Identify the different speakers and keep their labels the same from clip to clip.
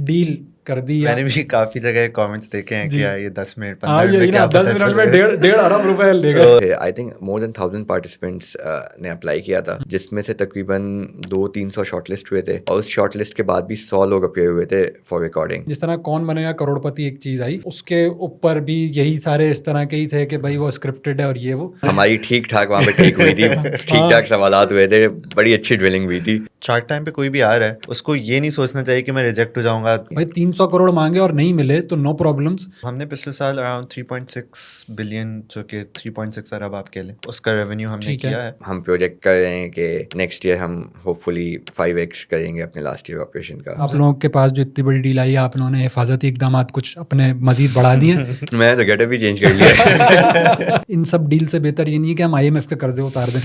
Speaker 1: Deal کر دی.
Speaker 2: میں نے بھی کافی جگہ کامنٹس دیکھے ہیں کہ یہ 10 منٹ 15
Speaker 1: ہاں
Speaker 2: منٹ
Speaker 1: یہی
Speaker 2: میں
Speaker 1: نا
Speaker 2: کیا
Speaker 1: 10
Speaker 2: پتہ
Speaker 1: منٹ
Speaker 2: چل
Speaker 1: میں
Speaker 2: گیا.
Speaker 1: 1.5 ارب روپے لے گئے.
Speaker 3: I think more than 1000 participants نے اپلائی کیا تھا, جس میں سے تقریباً 200-300 شارٹ لسٹ ہوئے تھے, اور اس شارٹ لسٹ کے بعد بھی 100 لوگ اپیئر ہوئے تھے فار ریکارڈنگ.
Speaker 1: جس طرح کون بنے گا کروڑ پتی ایک چیز آئی, اس کے اوپر بھی یہی سارے اس طرح کے ہی تھے کہ بھائی وہ اسکرپٹڈ ہے اور یہ وہ.
Speaker 3: ہماری ٹھیک ٹھاک وہاں پہ ٹھیک ہوئی تھی, ٹھیک ٹھاک سوالات ہوئے تھے, بڑی اچھی ڈرلنگ ہوئی تھی.
Speaker 2: شارک ٹائم پہ کوئی بھی آ رہا ہے اس کو یہ نہیں سوچنا چاہیے کہ میں ریجیکٹ ہو جاؤں گا.
Speaker 1: بھائی 300 کروڑ مانگے اور نہیں ملے تو نو پرابلمس.
Speaker 2: ہم نے پچھلے سال اراؤنڈ 3.6 بلین جو کہ 3.6 ارب آپ کہہ لیں اس کا ریونیو ہم نے کیا ہے.
Speaker 3: ہم پروجیکٹ کر رہے ہیں کہ نیکسٹ ایئر ہم ہوپ فلی 5x کریں گے اپنے لاسٹ ایئر آپریشن کا.
Speaker 1: آپ لوگوں کے پاس جو اتنی بڑی ڈیل آئی ہے, آپ لوگوں نے حفاظتی اقدامات کچھ اپنے مزید بڑھا دیے.
Speaker 3: میں تو گیٹ اپ بھی چینج کر لیا.
Speaker 1: ان سب ڈیل سے بہتر یہ نہیں ہے کہ ہم IMF کے قرضے اتار دیں.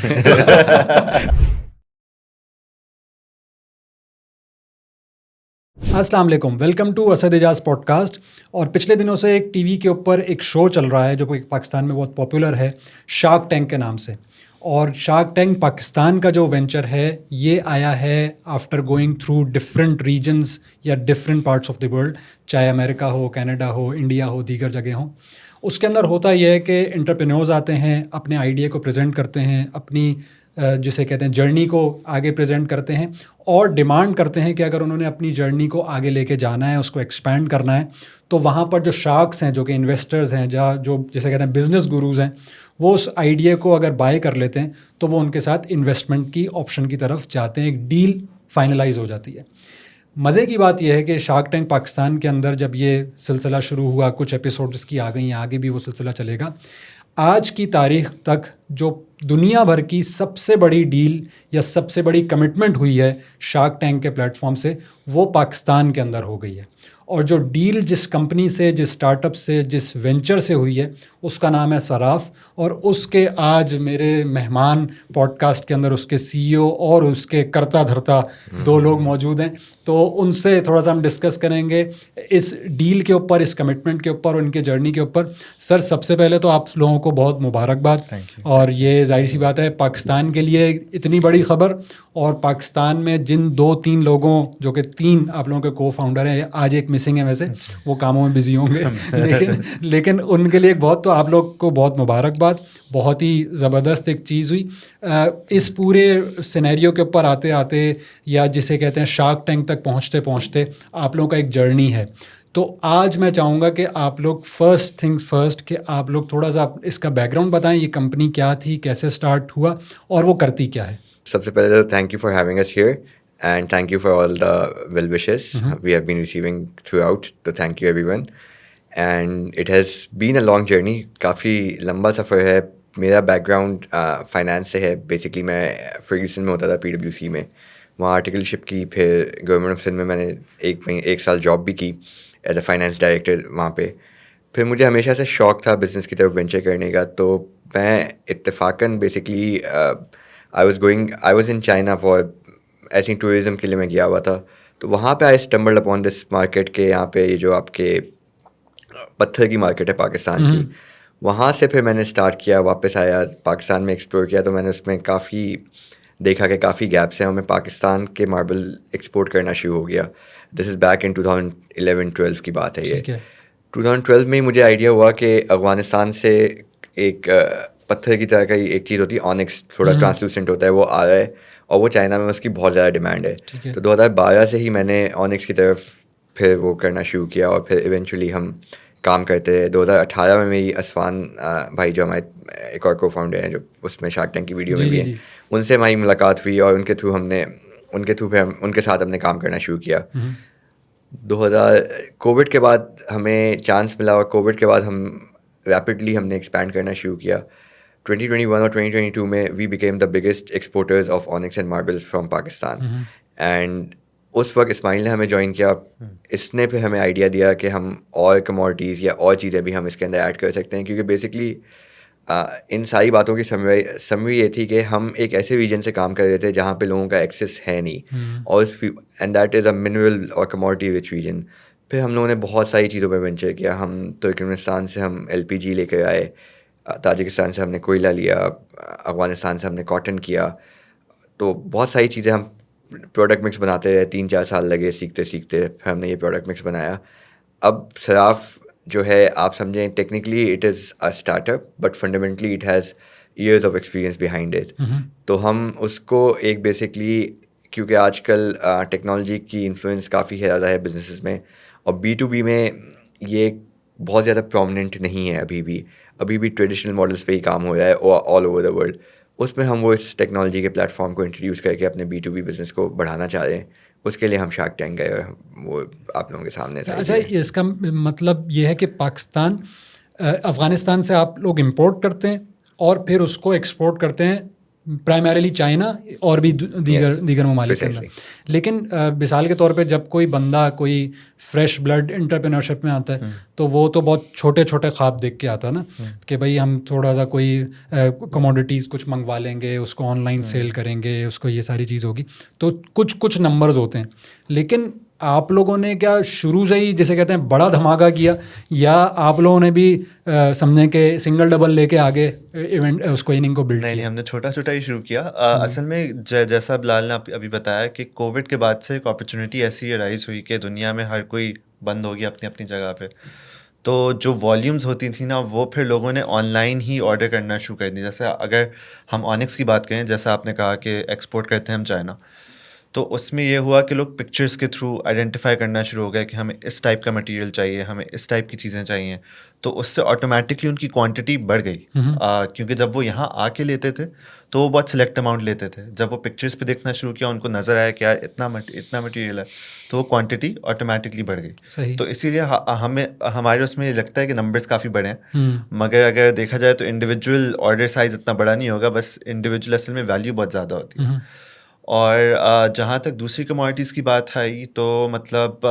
Speaker 1: السلام علیکم, welcome to Asad Ejaz podcast. اور پچھلے دنوں سے ایک ٹی وی کے اوپر ایک شو چل رہا ہے جو پاکستان میں بہت پاپولر ہے, شارک ٹینک کے نام سے. اور شارک ٹینک پاکستان کا جو وینچر ہے یہ آیا ہے after going through different regions یا different parts of the world, چاہے امریکہ ہو, کینیڈا ہو, انڈیا ہو, دیگر جگہ ہوں. اس کے اندر ہوتا یہ ہے کہ انٹرپرینورز آتے ہیں, اپنے آئیڈیا کو پریزنٹ کرتے ہیں, اپنی جسے کہتے ہیں جرنی کو آگے پریزنٹ کرتے ہیں, اور ڈیمانڈ کرتے ہیں کہ اگر انہوں نے اپنی جرنی کو آگے لے کے جانا ہے, اس کو ایکسپینڈ کرنا ہے, تو وہاں پر جو شارکس ہیں, جو کہ انویسٹرز ہیں, جو جسے کہتے ہیں بزنس گروز ہیں, وہ اس آئیڈیا کو اگر بائی کر لیتے ہیں تو وہ ان کے ساتھ انویسٹمنٹ کی آپشن کی طرف جاتے ہیں, ایک ڈیل فائنلائز ہو جاتی ہے. مزے کی بات یہ ہے کہ شارک ٹینک پاکستان کے اندر جب یہ سلسلہ شروع ہوا, کچھ ایپیسوڈز کی آ گئی ہیں, آگے بھی وہ سلسلہ چلے گا. آج کی تاریخ تک جو دنیا بھر کی سب سے بڑی ڈیل یا سب سے بڑی کمٹمنٹ ہوئی ہے شارک ٹینک کے پلیٹ فارم سے, وہ پاکستان کے اندر ہو گئی ہے. اور جو ڈیل جس کمپنی سے, جس اسٹارٹ اپ سے, جس وینچر سے ہوئی ہے, اس کا نام ہے صراف. اور اس کے آج میرے مہمان پوڈ کاسٹ کے اندر اس کے CEO اور اس کے کرتا دھرتا 2 لوگ موجود ہیں. تو ان سے تھوڑا سا ہم ڈسکس کریں گے اس ڈیل کے اوپر, اس کمٹمنٹ کے اوپر, اور ان کے جرنی کے اوپر. سر سب سے پہلے تو آپ لوگوں کو بہت مبارکباد. اور یہ ظاہر سی بات ہے پاکستان کے لیے اتنی بڑی خبر, اور پاکستان میں جن 2-3 لوگوں, جو کہ 3 آپ لوگوں کے کو فاؤنڈر ہیں, آج ایک مسنگ ہے ویسے, وہ کاموں میں بزی ہوں گے, لیکن ان کے لیے ایک بہت, تو آپ لوگ کو بہت مبارکباد. بہت ہی زبردست ایک چیز ہوئی. اس پورے سینیریو کے اوپر آتے آتے, یا جسے کہتے ہیں شارک ٹینک تک پہنچتے پہنچتے, آپ لوگوں کا ایک جرنی ہے. تو آج میں چاہوں گا کہ آپ لوگ فرسٹ تھنگز فرسٹ, کہ آپ لوگ تھوڑا سا اس کا بیک گراؤنڈ بتائیں, یہ کمپنی کیا تھی, کیسے اسٹارٹ ہوا, اور وہ کرتی کیا ہے.
Speaker 3: سب سے پہلے تو thank you for having us here, and thank you for all the well wishes we have been receiving throughout, so thank you everyone. And it has been a long journey, کافی لمبا سفر ہے. میرا بیک گراؤنڈ فائنانس سے ہے. Basically میں فرگیوسن میں ہوتا تھا, PwC میں, وہاں آرٹیکل شپ کی. پھر گورنمنٹ آف سندھ میں میں نے 1 سال جاب بھی کی ایز اے فائنانس ڈائریکٹر وہاں پہ. پھر مجھے ہمیشہ سے شوق تھا بزنس کی طرف وینچر کرنے کا, تو میں اتفاقاً basically I was in China for ایسی ٹورزم کے لیے میں گیا ہوا تھا. تو وہاں پہ آئی اسٹمبلڈ اپون دس مارکیٹ کے, یہاں پہ یہ جو آپ کے پتھر کی مارکیٹ ہے پاکستان کی, وہاں سے پھر میں نے اسٹارٹ کیا. واپس آیا پاکستان میں ایکسپلور کیا, تو میں نے اس میں کافی دیکھا کہ کافی گیپس ہیں, اور میں پاکستان کے ماربل ایکسپورٹ کرنا شروع ہو گیا. دس از بیک ان 2011-12 کی بات ہے یہ. 2012 میں ہی مجھے آئیڈیا ہوا کہ افغانستان سے ایک پتھر کی طرح کا ایک چیز ہوتی ہے, آنکس, تھوڑا ٹرانسلوسنٹ ہوتا ہے, وہ آ رہا ہے, اور وہ چائنا میں اس کی بہت زیادہ ڈیمانڈ ہے. تو 2012 سے ہی میں نے آنکس کی طرف پھر وہ کرنا شروع کیا, اور پھر ایونچولی ہم کام کرتے ہیں. 2018 میں میری اسفان بھائی, جو ہمارے ایک اور کو فاؤنڈر ہیں, جو اس میں شارک ٹینک کی ویڈیو میں بھی ہیں, ان سے ہماری ملاقات ہوئی, اور ان کے تھرو پھر ہم ان کے ساتھ ہم نے کام کرنا شروع کیا. کووڈ کے بعد ہمیں چانس ملا, اور کووڈ کے بعد ہم ریپڈلی ہم نے ایکسپینڈ کرنا شروع کیا. 2021 اور 2022 میں we became the biggest exporters of onyx and marbles from Pakistan. And اس وقت اسماعیل نے ہمیں جوائن کیا. اس نے پھر ہمیں آئیڈیا دیا کہ ہم اور کموڈیٹیز یا اور چیزیں بھی ہم اس کے اندر ایڈ کر سکتے ہیں, کیونکہ بیسکلی ان ساری باتوں کی سمری یہ تھی کہ ہم ایک ایسے ریجن سے کام کر رہے تھے جہاں پہ لوگوں کا ایکسیس ہے نہیں, اور and that is a mineral اور کموڈیٹی رچ ریجن. پھر ہم لوگوں نے بہت ساری چیزوں پہ وینچر کیا. ہم ترکمنستان سے ہم LPG لے کے آئے, تاجکستان سے ہم نے کوئلہ لیا, افغانستان سے ہم نے کاٹن کیا. تو بہت ساری چیزیں ہم پروڈکٹ مکس بناتے رہے, 3-4 سال لگے سیکھتے سیکھتے, پھر ہم نے یہ پروڈکٹ مکس بنایا. اب صراف جو ہے آپ سمجھیں technically it is a start up but fundamentally it has years of experience behind it. تو ہم اس کو ایک بیسکلی, کیونکہ آج کل ٹیکنالوجی کی انفلوئنس کافی زیادہ ہے بزنسز میں, اور B2B میں یہ بہت زیادہ پرومیننٹ نہیں ہے ابھی بھی ٹریڈیشنل ماڈلس پہ ہی کام ہو رہا ہے آل اوور دا ورلڈ. اس میں ہم وہ اس ٹیکنالوجی کے پلیٹ فارم کو انٹروڈیوس کر کے اپنے B2B بزنس کو بڑھانا چاہ رہے ہیں. اس کے لیے ہم شارک ٹینک گئے, وہ آپ لوگوں کے سامنے.
Speaker 1: اچھا, اس کا مطلب یہ ہے کہ پاکستان افغانستان سے آپ لوگ امپورٹ کرتے ہیں اور پھر اس کو ایکسپورٹ کرتے ہیں پرائمریلی چائنا اور بھی دیگر ممالک کے اندر. لیکن مثال کے طور پہ جب کوئی بندہ کوئی فریش بلڈ انٹرپرینورشپ میں آتا ہے تو وہ تو بہت چھوٹے چھوٹے خواب دیکھ کے آتا ہے نا, کہ بھائی ہم تھوڑا سا کوئی کموڈیٹیز کچھ منگوا لیں گے, اس کو آن لائن سیل کریں گے, اس کو یہ ساری چیز ہوگی, تو کچھ نمبرز ہوتے ہیں. لیکن آپ لوگوں نے کیا شروع سے ہی جیسے کہتے ہیں بڑا دھماکہ کیا, یا آپ لوگوں نے بھی سمجھیں کہ سنگل ڈبل لے کے آگے ایونٹ اس کو اننگ کو بلڈ کیا؟
Speaker 2: نہیں, ہم نے چھوٹا چھوٹا ہی شروع کیا. اصل میں جیسا بلال نے ابھی بتایا کہ کووڈ کے بعد سے ایک اپرچونیٹی ایسی رائز ہوئی کہ دنیا میں ہر کوئی بند ہو گیا اپنی اپنی جگہ پہ, تو جو والیومز ہوتی تھیں نا وہ پھر لوگوں نے آن لائن ہی آرڈر کرنا شروع کر دی. جیسے اگر ہم اونکس کی بات کریں, جیسا آپ نے کہا کہ ایکسپورٹ کرتے ہیں ہم چائنا, تو اس میں یہ ہوا کہ لوگ پکچرس کے تھرو آئیڈینٹیفائی کرنا شروع ہو گئے کہ ہمیں اس ٹائپ کا مٹیریل چاہیے, ہمیں اس ٹائپ کی چیزیں چاہیے. تو اس سے آٹومیٹکلی ان کی کوانٹٹی بڑھ گئی, کیونکہ جب وہ یہاں آ کے لیتے تھے تو وہ بہت سلیکٹ اماؤنٹ لیتے تھے. جب وہ پکچرس پہ دیکھنا شروع کیا ان کو نظر آیا کہ یار اتنا مٹیریل ہے, تو وہ کوانٹٹی آٹومیٹکلی بڑھ گئی. تو اسی لیے ہمارے اس میں یہ لگتا ہے کہ نمبرس کافی بڑے ہیں, مگر اگر دیکھا جائے تو انڈیویجول آرڈر سائز اتنا بڑا نہیں ہوگا, بس انڈیویجول اصل میں ویلیو بہت زیادہ ہوتی ہے. اور جہاں تک دوسری کموڈیٹیز کی بات آئی تو مطلب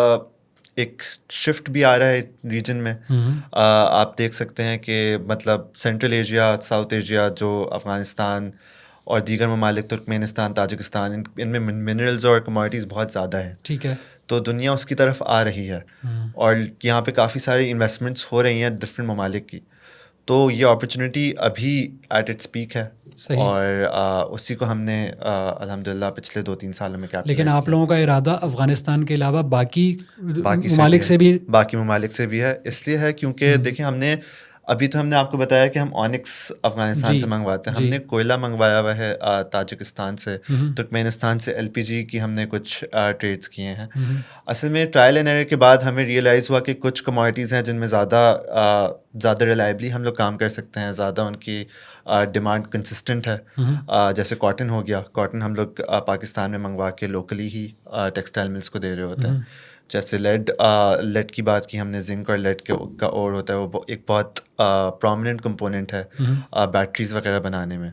Speaker 2: ایک شفٹ بھی آ رہا ہے ریجن میں. آپ دیکھ سکتے ہیں کہ مطلب سینٹرل ایشیا, ساؤتھ ایشیا, جو افغانستان اور دیگر ممالک, ترکمینستان, تاجکستان, ان میں منرلز اور کموڈیٹیز بہت زیادہ ہیں.
Speaker 1: ٹھیک ہے,
Speaker 2: تو دنیا اس کی طرف آ رہی ہے, اور یہاں پہ کافی ساری انویسٹمنٹس ہو رہی ہیں ڈفرینٹ ممالک کی. تو یہ اپرچونیٹی ابھی ایٹ اٹس پیک ہے, اور اسی کو ہم نے الحمد للہ پچھلے 2-3 سالوں میں کیپٹلائز.
Speaker 1: لیکن آپ لوگوں کا ارادہ افغانستان کے علاوہ باقی ممالک سے بھی
Speaker 2: ہے. اس لیے ہے کیونکہ دیکھیں ہم نے ابھی تو ہم نے آپ کو بتایا کہ ہم اونکس افغانستان سے منگواتے ہیں, ہم نے کوئلہ منگوایا ہوا ہے تاجکستان سے, ترکمینستان سے LPG کی ہم نے کچھ ٹریڈس کیے ہیں. اصل میں ٹرائل اینڈ ایرر کے بعد ہمیں ریئلائز ہوا کہ کچھ کموڈیٹیز ہیں جن میں زیادہ ریلائبلی ہم لوگ کام کر سکتے ہیں, زیادہ ان کی ڈیمانڈ کنسسٹنٹ ہے. جیسے کاٹن ہو گیا, کاٹن ہم لوگ پاکستان میں منگوا کے لوکلی ہی ٹیکسٹائل ملز کو دے رہے ہوتے ہیں. جیسے لیڈ کی بات کی ہم نے, زنک اور لیڈ کا اور ہوتا ہے, وہ ایک بہت پرومیننٹ کمپوننٹ ہے بیٹریز وغیرہ بنانے میں,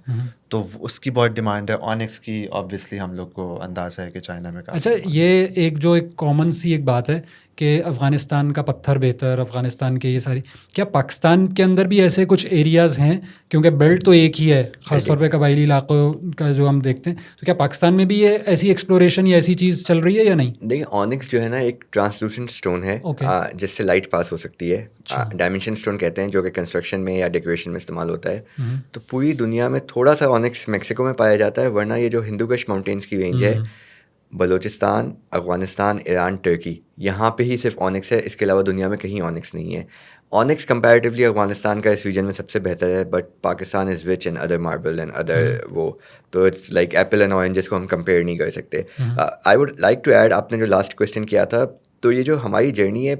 Speaker 2: تو اس کی بہت ڈیمانڈ ہے. اونکس کی آبویسلی ہم لوگ کو اندازہ ہے کہ چائنا میں.
Speaker 1: اچھا, یہ ایک کامن سی ایک بات ہے کہ افغانستان کا پتھر بہتر, افغانستان کے یہ ساری, کیا پاکستان کے اندر بھی ایسے کچھ ایریاز ہیں, کیونکہ بیلٹ تو ایک ہی ہے خاص طور پہ قبائلی علاقوں کا جو ہم دیکھتے ہیں, تو کیا پاکستان میں بھی یہ ایسی ایکسپلوریشن یا ایسی چیز چل رہی ہے یا نہیں؟
Speaker 3: دیکھیں اونکس جو ہے نا ایک ٹرانسلوسنٹ اسٹون ہے جس سے لائٹ پاس ہو سکتی ہے. ڈائمینشن اسٹون کہتے ہیں, جو کہ کنسٹرکشن میں یا ڈیکوریشن میں استعمال ہوتا ہے. تو پوری دنیا میں تھوڑا سا اونکس میکسیکو میں پایا جاتا ہے, ورنہ یہ جو ہندو کش ماؤنٹینس کی رینج ہے, بلوچستان, افغانستان, ایران, ٹرکی, یہاں پہ ہی صرف اونکس ہے. اس کے علاوہ دنیا میں کہیں اونکس نہیں ہے. اونکس کمپیریٹیولی افغانستان کا اس ریجن میں سب سے بہتر ہے, but Pakistan is rich in other marble and other وہ, تو it's like apple and oranges کو ہم کمپیئر نہیں کر سکتے. I would like to add, آپ نے جو لاسٹ کویشچن کیا تھا, تو یہ جو ہماری جرنی ہے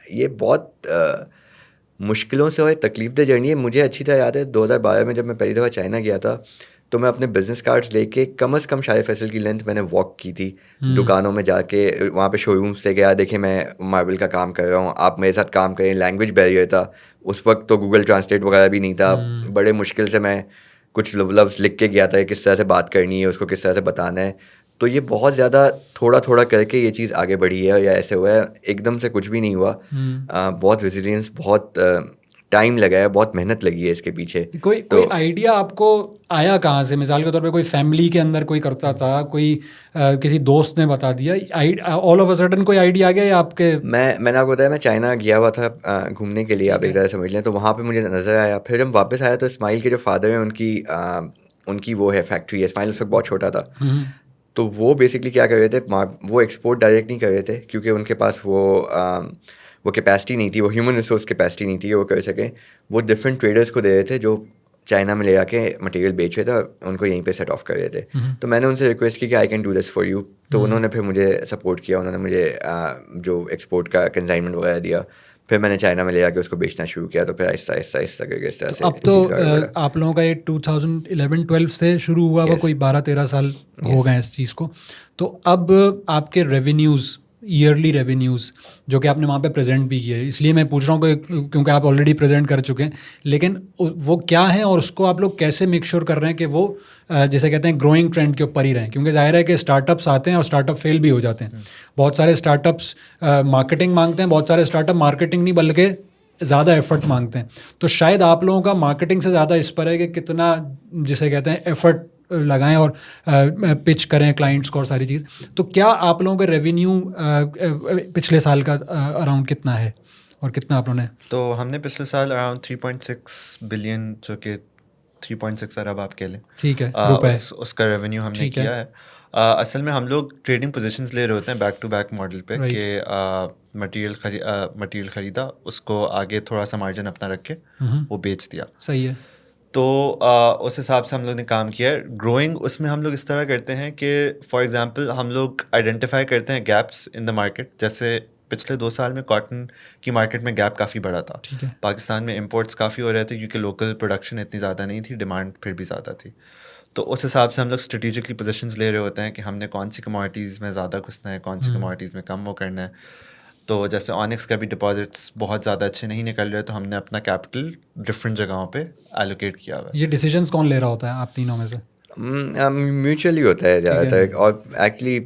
Speaker 3: یہ بہت مشکلوں سے اور تکلیف دہ جرنی ہے. مجھے اچھی طرح یاد ہے 2012 میں جب میں پہلی دفعہ چائنا گیا تھا, تو میں اپنے بزنس کارڈس لے کے کم از کم شاہ فیصل کی لینتھ میں نے واک کی تھی, دکانوں میں جا کے, وہاں پہ شو رومس لے گیا, دیکھیں میں ماربل کا کام کر رہا ہوں, آپ میرے ساتھ کام کریں. لینگویج بیریئر تھا اس وقت, تو گوگل ٹرانسلیٹ وغیرہ بھی نہیں تھا. بڑے مشکل سے میں کچھ لفظ لکھ کے گیا تھا کہ کس طرح سے بات کرنی ہے, اس کو کس طرح سے بتانا ہے. تو یہ بہت زیادہ تھوڑا تھوڑا کر کے یہ چیز آگے بڑھی ہے, یا ایسے ہوا ہے, ایک دم سے کچھ بھی نہیں ہوا. بہت ریزیلینس, بہت ٹائم لگا ہے, بہت محنت لگی ہے اس کے پیچھے.
Speaker 1: کوئی آئیڈیا آپ کو آیا کہاں سے؟ مثال کے طور پہ کوئی فیملی کے اندر کوئی کرتا تھا, کوئی کسی دوست نے بتا دیا, آل آف اے سڈن کوئی آئیڈیا آ گیا یا آپ کے؟
Speaker 3: میں نے آپ کو بتایا, میں چائنا گیا ہوا تھا گھومنے کے لیے, آپ ایک طرح سمجھ لیں. تو وہاں پہ مجھے نظر آیا, پھر جب واپس آیا تو اسماعیل کے جو فادر ہیں ان کی وہ ہے فیکٹری ہے. اسماعیل اس وقت بہت چھوٹا تھا, تو وہ بیسکلی کیا کر رہے تھے, وہ ایکسپورٹ ڈائریکٹ نہیں کر رہے تھے کیونکہ ان کے پاس وہ کیپیسٹی نہیں تھی, وہ ہیومن ریسورس کیپیسٹی نہیں تھی کہ وہ کر سکیں. وہ ڈفرینٹ ٹریڈرس کو دے رہے تھے جو چائنا میں لے جا کے مٹیریل بیچ رہے تھے اور ان کو یہیں پہ سیٹ آف کر رہے تھے. تو میں نے ان سے ریکویسٹ کی کہ I can do this for you. تو انہوں نے پھر مجھے سپورٹ کیا, انہوں نے مجھے جو ایکسپورٹ کا کنسائنمنٹ وغیرہ دیا. پھر میں نے چائنا میں لے جا کے اس کو بیچنا شروع کیا. تو پھر آہستہ آہستہ آہستہ کر کے اس طرح سے.
Speaker 1: اب تو آپ لوگوں کا یہ 2011-12 سے شروع ہوا ہوا, کوئی 12-13 سال ہو گئے اس چیز کو. تو اب آپ کے ریونیوز, ایئرلی ریونیوز جو کہ آپ نے وہاں پہ پریزنٹ بھی کیے, اس لیے میں پوچھ رہا ہوں کہ کیونکہ آپ آلریڈی پریزنٹ کر چکے ہیں, لیکن وہ کیا ہیں اور اس کو آپ لوگ کیسے میک شیور کر رہے ہیں کہ وہ جیسے کہتے ہیں گروئنگ ٹرینڈ کے اوپر ہی رہیں, کیونکہ ظاہر ہے کہ اسٹارٹ اپس آتے ہیں اور اسٹارٹ اپ فیل بھی ہو جاتے ہیں. بہت سارے اسٹارٹ اپس مارکیٹنگ مانگتے ہیں, بہت سارے اسٹارٹ اپ مارکیٹنگ نہیں بلکہ زیادہ ایفرٹ مانگتے ہیں. تو شاید آپ لوگوں کا مارکیٹنگ سے زیادہ اس پر ہے کہ کتنا جسے کہتے ہیں ایفرٹ لگائیں اور پچ کریں کلائنٹس کو اور ساری چیز. تو کیا آپ لوگوں کا ریونیو پچھلے سال کا اراؤنڈ کتنا ہے اور کتنا آپ لوگوں نے؟
Speaker 2: تو ہم نے پچھلے سال اراؤنڈ 3.6 بلین, جو کہ 3.6 ارب آپ کہہ لیں,
Speaker 1: ٹھیک ہے, روپے,
Speaker 2: اس کا ریونیو ہم نے کیا ہے. اصل میں ہم لوگ ٹریڈنگ پوزیشنز لے رہے ہوتے ہیں بیک ٹو بیک ماڈل پہ, کہ مٹیریل خریدا, اس کو آگے تھوڑا سا مارجن اپنا رکھ کے وہ بیچ دیا.
Speaker 1: صحیح ہے.
Speaker 2: تو اس حساب سے ہم لوگ نے کام کیا ہے. گروئنگ اس میں ہم لوگ اس طرح کرتے ہیں کہ فار ایگزامپل ہم لوگ آئیڈینٹیفائی کرتے ہیں گیپس ان دا مارکیٹ. جیسے پچھلے 2 سال میں کاٹن کی مارکیٹ میں گیپ کافی بڑا تھا. پاکستان میں امپورٹس کافی ہو رہے تھے کیونکہ لوکل پروڈکشن اتنی زیادہ نہیں تھی, ڈیمانڈ پھر بھی زیادہ تھی. تو اس حساب سے ہم لوگ اسٹریٹجکلی پوزیشنز لے رہے ہوتے ہیں کہ ہم نے کون سی کموڈیٹیز میں زیادہ گھسنا ہے, کون سی کموڈیٹیز میں کم وہ کرنا ہے. تو جیسے آنکس کا بھی ڈپازٹس بہت زیادہ اچھے نہیں نکل رہے, تو ہم نے اپنا کیپٹل ڈفرینٹ جگہوں پہ ایلوکیٹ کیا ہوا ہے.
Speaker 1: یہ ڈیسیجنس کون لے رہا ہوتا ہے آپ تینوں میں سے؟
Speaker 3: میوچولی ہوتا ہے زیادہ تر. اور ایکچولی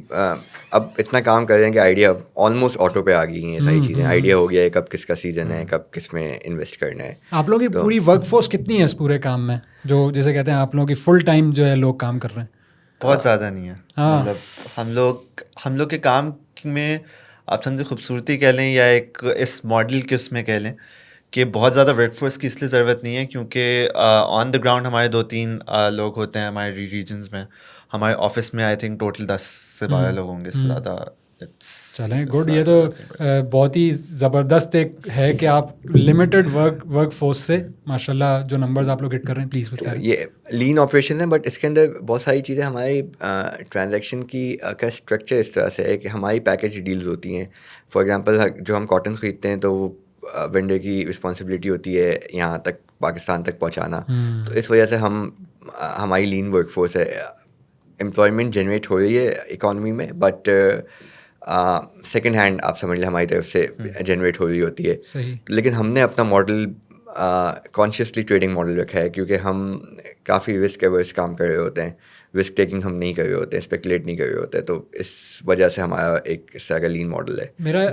Speaker 3: اب اتنا کام کر رہے ہیں کہ آئیڈیا آلموسٹ آٹو پہ آ گئی ہیں ساری چیزیں. آئیڈیا ہو گیا ہے کب کس کا سیزن ہے, کب کس میں انویسٹ کرنا ہے.
Speaker 1: آپ لوگوں کی پوری ورک فورس کتنی ہے اس پورے کام میں, جو جیسے کہتے ہیں آپ لوگوں کی فل ٹائم جو ہے لوگ کام کر رہے ہیں؟
Speaker 2: بہت زیادہ نہیں ہے. مطلب ہم لوگ کے کام میں آپ سمجھے خوبصورتی کہہ لیں یا ایک اس ماڈل کے اس میں کہہ لیں کہ بہت زیادہ ورک فورس کی اس لیے ضرورت نہیں ہے کیونکہ آن دا گراؤنڈ ہمارے 2-3 لوگ ہوتے ہیں ہمارے ریجنز میں. ہمارے آفس میں آئی تھنک ٹوٹل 10 سے 12 لوگ ہوں گے, اس سے زیادہ.
Speaker 1: چلیں گڈ. یہ تو بہت ہی زبردست ایک ہے کہ آپ لمیٹڈ ورک فورس سے ماشاء اللہ جو نمبرز آپ لوگ ہٹ کر رہے ہیں. پلیز بتائیں.
Speaker 3: یہ لین آپریشن ہے, بٹ اس کے اندر بہت ساری چیزیں ہماری ٹرانزیکشن کی کا اسٹرکچر اس طرح سے ہے کہ ہماری پیکیج ڈیلز ہوتی ہیں. فار ایگزامپل جو ہم کاٹن خریدتے ہیں تو وہ وینڈر کی رسپانسبلٹی ہوتی ہے یہاں تک پاکستان تک پہنچانا. تو اس وجہ سے ہماری لین ورک فورس ہے. امپلائمنٹ جنریٹ ہو رہی ہے اکانومی میں, بٹ سیکنڈ ہینڈ آپ سمجھ لیں ہماری طرف سے جنریٹ ہو رہی ہوتی ہے. لیکن ہم نے اپنا ماڈل کانشیسلی ٹریڈنگ ماڈل رکھا ہے کیونکہ ہم کافی رسک ایورس کام کر رہے ہوتے ہیں. رسک ٹیکنگ ہم نہیں کر رہے ہوتے ہیں, اسپیکولیٹ نہیں کر رہے ہوتے. تو اس وجہ سے ہمارا ایک اس طرح کا لین ماڈل ہے.
Speaker 1: میرا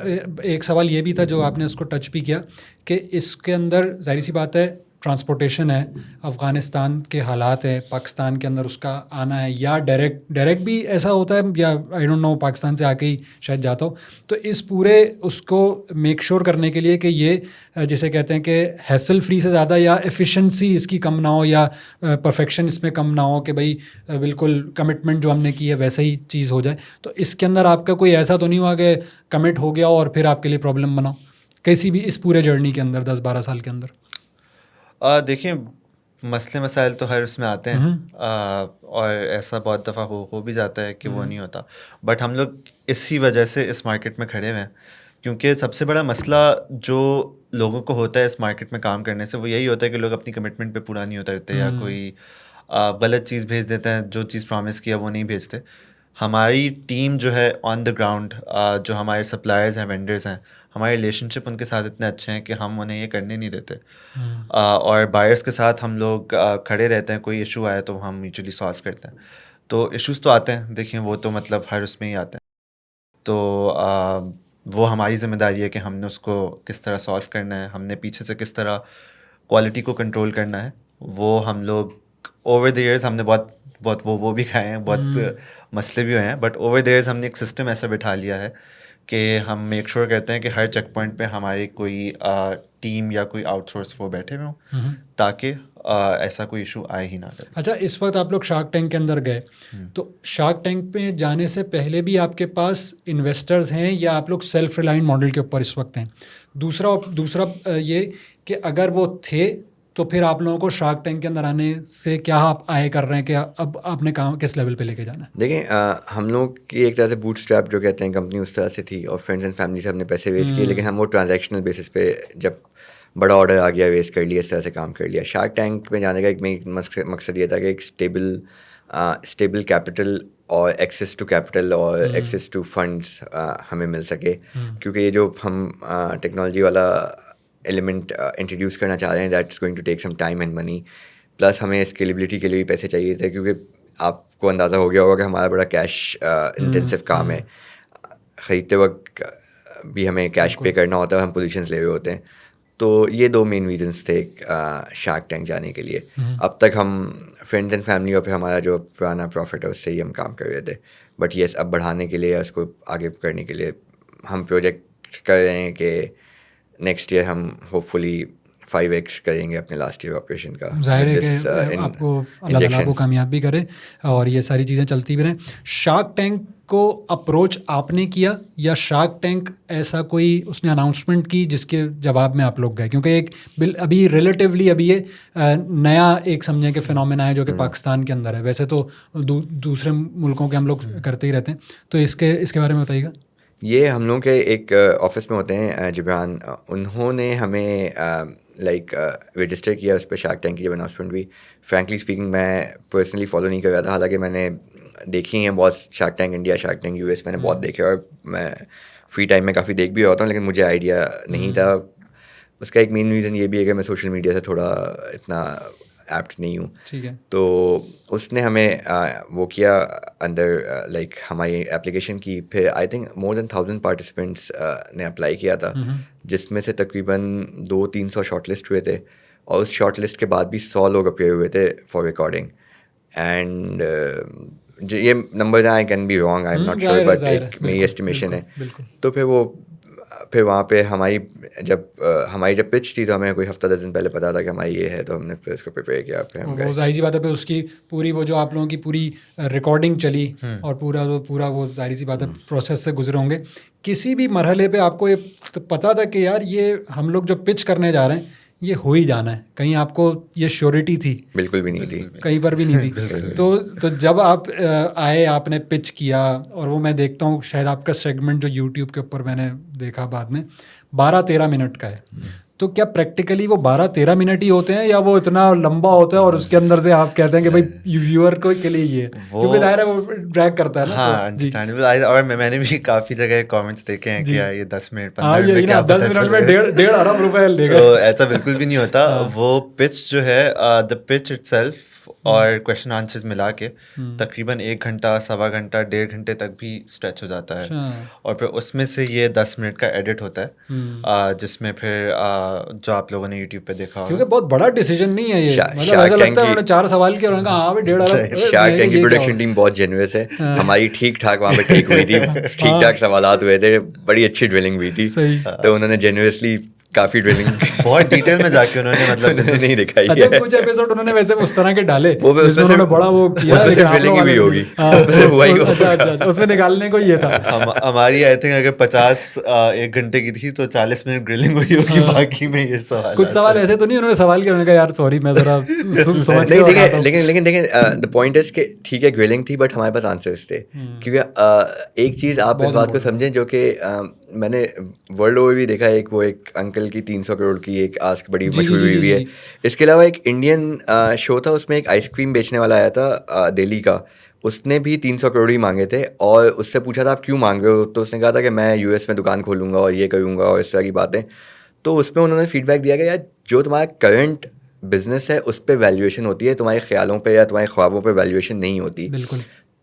Speaker 1: ایک سوال یہ بھی تھا جو آپ نے اس کو ٹچ بھی کیا کہ اس کے اندر ظاہر سی بات ہے ٹرانسپورٹیشن ہے, افغانستان کے حالات ہے, پاکستان کے اندر اس کا آنا ہے, یا ڈائریکٹ بھی ایسا ہوتا ہے, یا آئی ڈونٹ نو پاکستان سے آ کے ہی شاید جاتا ہو. تو اس پورے اس کو میک شور کرنے کے لیے کہ یہ جسے کہتے ہیں کہ ہیسل فری سے زیادہ یا ایفیشنسی اس کی کم نہ ہو یا پرفیکشن اس میں کم نہ ہو کہ بھائی بالکل کمٹمنٹ جو ہم نے کی ہے ویسا ہی چیز ہو جائے. تو اس کے اندر آپ کا کوئی ایسا تو نہیں ہوا کہ کمٹ ہو گیا اور پھر آپ کے لیے پرابلم بنا کسی بھی اس پورے جرنی کے اندر 10-12 سال کے اندر؟
Speaker 2: دیکھیں مسئلے مسائل تو ہر اس میں آتے ہیں, اور ایسا بہت دفعہ ہو بھی جاتا ہے کہ وہ نہیں ہوتا. بٹ ہم لوگ اسی وجہ سے اس مارکیٹ میں کھڑے ہوئے ہیں کیونکہ سب سے بڑا مسئلہ جو لوگوں کو ہوتا ہے اس مارکیٹ میں کام کرنے سے وہ یہی ہوتا ہے کہ لوگ اپنی کمٹمنٹ پہ پورا نہیں اترتے, یا کوئی غلط چیز بھیج دیتے ہیں, جو چیز پرومس کیا وہ نہیں بھیجتے. ہماری ٹیم جو ہے آن دا گراؤنڈ, جو ہمارے سپلائرز ہیں, وینڈرز ہیں, ہمارے ریلیشن شپ ان کے ساتھ اتنے اچھے ہیں کہ ہم انہیں یہ کرنے نہیں دیتے. اور بائرس کے ساتھ ہم لوگ کھڑے رہتے ہیں, کوئی ایشو آئے تو ہم میوچولی سالو کرتے ہیں. تو ایشوز تو آتے ہیں, دیکھیں وہ تو مطلب ہر اس میں ہی آتے ہیں. تو وہ ہماری ذمہ داری ہے کہ ہم نے اس کو کس طرح سالو کرنا ہے, ہم نے پیچھے سے کس طرح کوالٹی کو کنٹرول کرنا ہے. وہ ہم لوگ اوور دی ایئرز ہم نے بہت وہ بھی کھائے ہیں, بہت مسئلے بھی ہوئے ہیں, بٹ اوور دی ایئرز ہم نے ایک سسٹم ایسا بٹھا لیا ہے کہ ہم میک شور کرتے ہیں کہ ہر چیک پوائنٹ پہ ہماری کوئی ٹیم یا کوئی آؤٹ سورس وہ بیٹھے ہوئے ہوں, تاکہ ایسا کوئی ایشو آئے ہی نہ کرے.
Speaker 1: اچھا، اس وقت آپ لوگ شارک ٹینک کے اندر گئے تو شارک ٹینک پہ جانے سے پہلے بھی آپ کے پاس انویسٹرز ہیں یا آپ لوگ سیلف ریلائنٹ ماڈل کے اوپر اس وقت ہیں؟ دوسرا یہ کہ اگر وہ تھے تو پھر آپ لوگوں کو شارک ٹینک کے اندر آنے سے کیا آپ آئے کر رہے ہیں کہ اب آپ نے کام کس لیول پہ لے کے جانا ہے؟
Speaker 3: دیکھیں ہم لوگ کی ایک طرح سے بوٹ اسٹریپ جو کہتے ہیں کمپنی اس طرح سے تھی اور فرینڈز اینڈ فیملی سے ہم نے پیسے ریز کیے, لیکن ہم وہ ٹرانزیکشنل بیسس پہ جب بڑا آرڈر آ گیا ریز کر لیا, اس طرح سے کام کر لیا. شارک ٹینک میں جانے کا ایک مین مقصد یہ تھا کہ ایک اسٹیبل کیپٹل اور ایکسیس ٹو کیپٹل اور ایکسیس ٹو فنڈس ہمیں مل سکے, کیونکہ یہ جو ہم ٹیکنالوجی والا ایلیمنٹ انٹروڈیوس کرنا چاہ رہے ہیں that is going to take some time and money, plus ہمیں اسکیلیبلٹی کے لیے بھی پیسے چاہیے تھے, کیونکہ آپ کو اندازہ ہو گیا ہوگا کہ ہمارا بڑا کیش انٹینسو کام ہے, خریدتے وقت بھی ہمیں کیش پے کرنا ہوتا ہے, ہم پوزیشنز لے ہوئے ہوتے ہیں. تو یہ 2 مین ریزنس تھے شارک ٹینک جانے کے لیے. اب تک ہم فرینڈز اینڈ فیملی اور پھر ہمارا جو پرانا پروفٹ ہے اس سے ہی ہم کام کر رہے تھے, بٹ یس اب بڑھانے کے لیے اس کو آگے کرنے کے لیے ہم پروجیکٹ کر رہے ہیں کہ نیکسٹ ایئر ہم ہوپ فلی 5x کریں گے اپنے لاسٹ ایئر آپریشن کا.
Speaker 1: ظاہر ہے کہ آپ کو اللہ تعالیٰ کو کامیاب بھی کرے اور یہ ساری چیزیں چلتی بھی رہیں. شارک ٹینک کو اپروچ آپ نے کیا یا شارک ٹینک ایسا کوئی اس نے اناؤنسمنٹ کی جس کے جواب میں آپ لوگ گئے؟ کیونکہ ایک ابھی ریلیٹیولی ابھی یہ نیا ایک سمجھیں کہ فنومینا ہے جو کہ پاکستان کے اندر ہے, ویسے تو دوسرے ملکوں کے ہم لوگ کرتے ہی رہتے ہیں, تو اس کے بارے میں بتائیے گا.
Speaker 3: یہ ہم لوگ کے ایک آفس میں ہوتے ہیں جبران, انہوں نے ہمیں لائک رجسٹر کیا اس پہ شارک ٹینک کی جب اناؤنسمنٹ بھی. فرینکلی اسپیکنگ میں پرسنلی فالو نہیں کر رہا تھا, حالانکہ میں نے دیکھی ہیں بہت shark tank India, shark tank US میں نے بہت دیکھے اور میں فری ٹائم میں کافی دیکھ بھی ہوتا ہوں, لیکن مجھے آئیڈیا نہیں تھا. اس کا ایک مین ریزن یہ بھی ہے کہ میں سوشل میڈیا سے تھوڑا اتنا ایپٹ نہیں ہوں.
Speaker 1: ٹھیک ہے.
Speaker 3: تو اس نے ہمیں وہ کیا اندر لائک ہماری اپلیکیشن کی, پھر I think more than 1000 participants نے اپلائی کیا تھا, جس میں سے تقریباً 200-300 شارٹ لسٹ ہوئے تھے, اور اس شارٹ لسٹ کے بعد بھی 100 لوگ اپیئر ہوئے تھے فار ریکارڈنگ. اینڈ یہ numbers I can be wrong, I am not sure, but ایک میری اسٹیمیشن ہے. تو پھر وہاں پہ ہماری جب پچ تھی تو ہمیں کوئی ہفتہ 10 دن پہلے پتا تھا کہ ہماری یہ ہے, تو ہم نے پھر اس کو پریپیئر کیا. پھر ہم
Speaker 1: وہ ظاہر سی بات ہے پھر اس کی پوری وہ جو آپ لوگوں کی پوری ریکارڈنگ چلی اور پورا وہ ظاہر سی بات ہے پروسیس سے گزرے ہوں گے. کسی بھی مرحلے پہ آپ کو یہ پتا تھا کہ یار یہ ہم لوگ جو پچ کرنے جا رہے ہیں یہ ہو ہی جانا ہے, کہیں آپ کو یہ شیورٹی تھی؟
Speaker 3: بالکل بھی نہیں تھی,
Speaker 1: کہیں پر بھی نہیں تھی. تو جب آپ آئے, آپ نے پچ کیا, اور وہ میں دیکھتا ہوں شاید آپ کا سیگمنٹ جو یوٹیوب کے اوپر میں نے دیکھا بعد میں 12-13 منٹ کا ہے, تو کیا پریکٹیکلی وہ 12-13 منٹ ہی ہوتے ہیں یا وہ اتنا لمبا ہوتا ہے اور اس کے اندر سے آپ کہتے ہیں کہ بھائی ویور کو کے لیے یہ کیونکہ ظاہر ہے وہ ڈریگ کرتا ہے نا.
Speaker 2: ہاں انڈرسٹینڈیبل. اور میں نے بھی کافی جگہ کامنٹس دیکھے ہیں کہ یہ 10 منٹ
Speaker 1: 10 منٹ میں 1.5 ارب روپے لے گا.
Speaker 2: تو ایسا بالکل بھی نہیں ہوتا. وہ پچ جو ہے دا پچ اٹ سیلف اور کویشچن آنسرز ملا کے تقریباً 1 گھنٹہ 1.25 گھنٹہ 1.5 گھنٹے تک بھی اسٹریچ ہو جاتا ہے, اور پھر اس میں سے یہ 10 منٹ کا ایڈٹ ہوتا ہے, جس میں پھر جو آپ لوگوں نے یوٹیوب پہ دیکھا ہوگا.
Speaker 1: کیونکہ بہت بڑا ڈیسیجن نہیں ہے یہ, مطلب ایسا لگتا ہے انہوں نے 4 سوال کیا, انہوں نے کہا ہاں بھائی 1.5 ارب.
Speaker 3: شارک ٹینک کی پروڈکشن ٹیم بہت جینوس ہے, ہماری ٹھیک ٹھاک وہاں پہ ٹھیک ہوئی تھی, ٹھیک ٹھاک سوالات ہوئے تھے, بڑی اچھی ڈرلنگ ہوئی تھی, تو انہوں نے جینوسلی کافی ڈرلنگ
Speaker 2: بہت ڈیٹیل میں جا کے انہوں نے مطلب
Speaker 3: نہیں دکھائی.
Speaker 1: اچھا کچھ ایپیسوڈ انہوں نے ویسے اس طرح کے ڈالے
Speaker 3: وہ
Speaker 1: بڑا وہ کیا
Speaker 3: ڈرلنگ بھی ہوگی,
Speaker 1: اس میں نکالنے کو یہ تھا.
Speaker 2: ہماری آئی تھنک اگر 50 1 گھنٹے کی تھی تو 40 منٹ گرلنگ ہوئی ہوگی, باقی میں یہ سوال
Speaker 1: کچھ سوال ایسے تو نہیں انہوں نے سوال کیا, انہوں نے کہا یار سوری میں ذرا سمجھ نہیں.
Speaker 3: لیکن دیکھیں دا پوائنٹ از کہ ٹھیک ہے گرلنگ تھی, بٹ ہمارے پاس آنسرس تھے. کیونکہ ایک چیز آپ اس بات کو سمجھیں جو کہ میں نے ورلڈ اوور بھی دیکھا ہے, ایک انکل کی 300 کروڑ کی ایک آسک بڑی مشہور ہوئی ہے. اس کے علاوہ ایک انڈین شو تھا, اس میں ایک آئس کریم بیچنے والا آیا تھا دہلی کا, اس نے بھی 300 کروڑ ہی مانگے تھے, اور اس سے پوچھا تھا آپ کیوں مانگ رہے ہو, تو اس نے کہا تھا کہ میں US میں دکان کھولوں گا اور یہ کروں گا اور اس طرح کی باتیں. تو اس میں انہوں نے فیڈ بیک دیا کہ یار جو تمہارا کرنٹ بزنس ہے اس پہ ویلیویشن ہوتی ہے, تمہارے خیالوں پہ یا تمہارے خوابوں پہ ویلیویشن نہیں ہوتی.
Speaker 1: بالکل.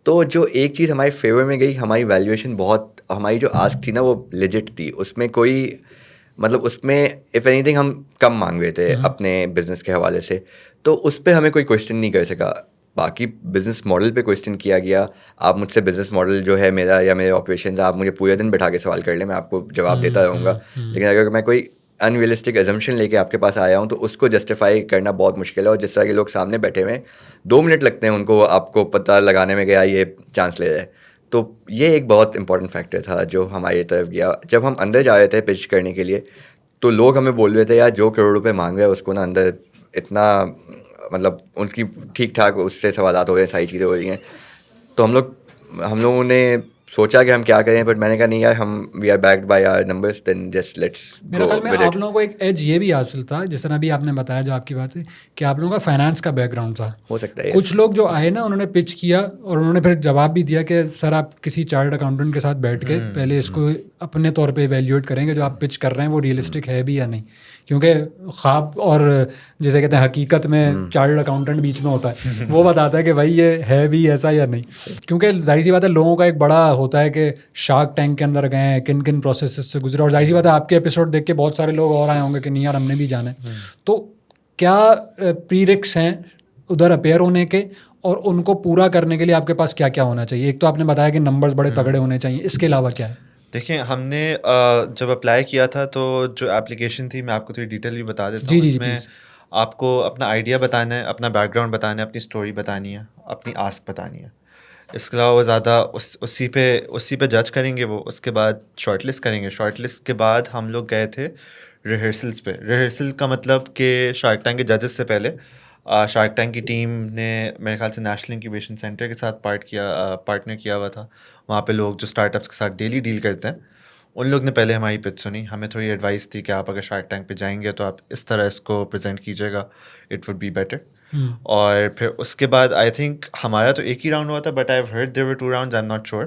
Speaker 3: تو جو ایک چیز ہمارے فیور میں گئی, ہماری ویلیویشن بہت, ہماری جو آسک تھی نا وہ لیجٹ تھی, اس میں کوئی مطلب اس میں اف اینی تھنگ ہم کم مانگ رہے تھے اپنے بزنس کے حوالے سے, تو اس پہ ہمیں کوئی کوشچن نہیں کر سکا. باقی بزنس ماڈل پہ کوشچن کیا گیا, آپ مجھ سے بزنس ماڈل جو ہے میرا یا میرے آپریشنز, آپ مجھے پورے دن بیٹھا کے سوال کر لیں, میں آپ کو جواب دیتا رہوں گا. لیکن اگر میں کوئی انریلسٹک ایزمپشن لے کے آپ کے پاس آیا ہوں تو اس کو جسٹیفائی کرنا بہت مشکل ہے. اور جس طرح کے لوگ سامنے بیٹھے ہوئے ہیں 2 منٹ لگتے ہیں ان کو آپ کو پتہ لگانے میں گیا یہ چانس لے جائے. تو یہ ایک بہت امپورٹنٹ فیکٹر تھا جو ہماری طرف گیا. جب ہم اندر جا رہے تھے پچ کرنے کے لیے تو لوگ ہمیں بول رہے تھے یار جو کروڑ روپے مانگ رہے ہیں اس کو نا اندر اتنا مطلب ان کی ٹھیک ٹھاک اس سے سوالات ہو رہے ہیں, ساری چیزیں ہو رہی ہیں. تو ہم لوگوں نے سوچا کہ ہم کیا کریں, بٹ میں نے کہا نہیں یار ہم we are backed by our numbers, then just let's
Speaker 1: میرے خیال میں آپ لوگوں کو ایک ایج یہ بھی حاصل تھا, جس طرح بھی آپ نے بتایا جو آپ کی بات ہے کہ آپ لوگوں کا فائنانس کا بیک گراؤنڈ تھا.
Speaker 3: ہو سکتا ہے
Speaker 1: کچھ لوگ جو آئے نا انہوں نے پچ کیا اور انہوں نے پھر جواب بھی دیا کہ سر آپ کسی چارٹرڈ اکاؤنٹنٹ کے ساتھ بیٹھ کے پہلے اس کو اپنے طور پہ ایویلیویٹ کریں گے جو آپ پچ کر رہے ہیں وہ ریئلسٹک ہے بھی یا نہیں, کیونکہ خواب اور جیسے کہتے ہیں حقیقت میں چارٹرڈ اکاؤنٹنٹ بیچ میں ہوتا ہے, وہ بتاتا ہے کہ بھائی یہ ہے بھی ایسا یا نہیں. کیونکہ ظاہر سی بات ہے لوگوں کا ایک بڑا ہوتا ہے کہ شارک ٹینک کے اندر گئے ہیں, کن کن پروسیسز سے گزرے, اور ظاہر سی بات ہے آپ کے ایپیسوڈ دیکھ کے بہت سارے لوگ اور آئے ہوں گے کہ نہیں یار ہم نے بھی جانا ہے. تو کیا پری ریکس ہیں ادھر اپیئر ہونے کے, اور ان کو پورا کرنے کے لیے آپ کے پاس کیا کیا ہونا چاہیے؟ ایک تو آپ نے بتایا کہ نمبرز بڑے تگڑے ہونے چاہیے, اس کے علاوہ کیا ہے؟
Speaker 2: دیکھیں ہم نے جب اپلائی کیا تھا تو جو اپلیکیشن تھی میں آپ کو تھوڑی ڈیٹیل بھی بتا دیتا ہوں. اس میں آپ کو اپنا آئیڈیا بتانا ہے, اپنا بیک گراؤنڈ بتانا ہے, اپنی اسٹوری بتانی ہے, اپنی آسک بتانی ہے. اس کے علاوہ وہ زیادہ اسی پہ جج کریں گے وہ. اس کے بعد شارٹ لسٹ کریں گے. شارٹ لسٹ کے بعد ہم لوگ گئے تھے ریہرسلس پہ. ریہرسل کا مطلب کہ شارک ٹینک کے ججز سے پہلے شارک ٹینک کی ٹیم نے میرے خیال سے نیشنل انکیوبیشن سینٹر کے ساتھ پارٹنر کیا ہوا تھا. وہاں پہ لوگ جو اسٹارٹ اپس کے ساتھ ڈیلی ڈیل کرتے ہیں ان لوگ نے پہلے ہماری پچ سنی. ہمیں تھوڑی ایڈوائس تھی کہ آپ اگر شارک ٹینک پہ جائیں گے تو آپ اس طرح اس کو پریزنٹ کیجیے گا, اٹ وڈ بی بیٹر. اور پھر اس کے بعد آئی تھنک ہمارا تو ایک ہی راؤنڈ ہوا تھا, but I have heard there were 2 rounds, I am not sure.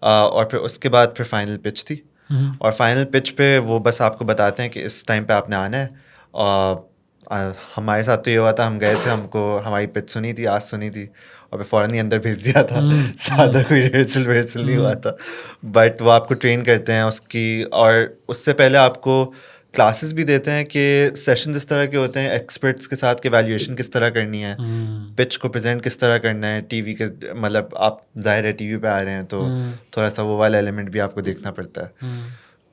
Speaker 2: اور پھر اس کے بعد پھر فائنل پچ تھی. اور فائنل پچ پہ وہ بس آپ کو بتاتے ہیں کہ اس ٹائم پہ آپ نے آنا ہے. ہمارے ساتھ تو یہ ہوا تھا, ہم گئے تھے, ہم کو ہماری پچ سنی تھی, آج سنی تھی, اور پھر فوراً ہی اندر بھیج دیا تھا. زیادہ کوئی ریہرسل نہیں ہوا تھا, بٹ وہ آپ کو ٹرین کرتے ہیں اس کی. اور اس سے پہلے آپ کو کلاسز بھی دیتے ہیں کہ سیشنز اس طرح کے ہوتے ہیں ایکسپرٹس کے ساتھ کہ ویلیویشن کس طرح کرنی ہے, پچ کو پریزنٹ کس طرح کرنا ہے. ٹی وی کے مطلب آپ ظاہر ہے ٹی وی پہ آ رہے ہیں تو تھوڑا سا وہ والا ایلیمنٹ بھی آپ کو دیکھنا پڑتا ہے.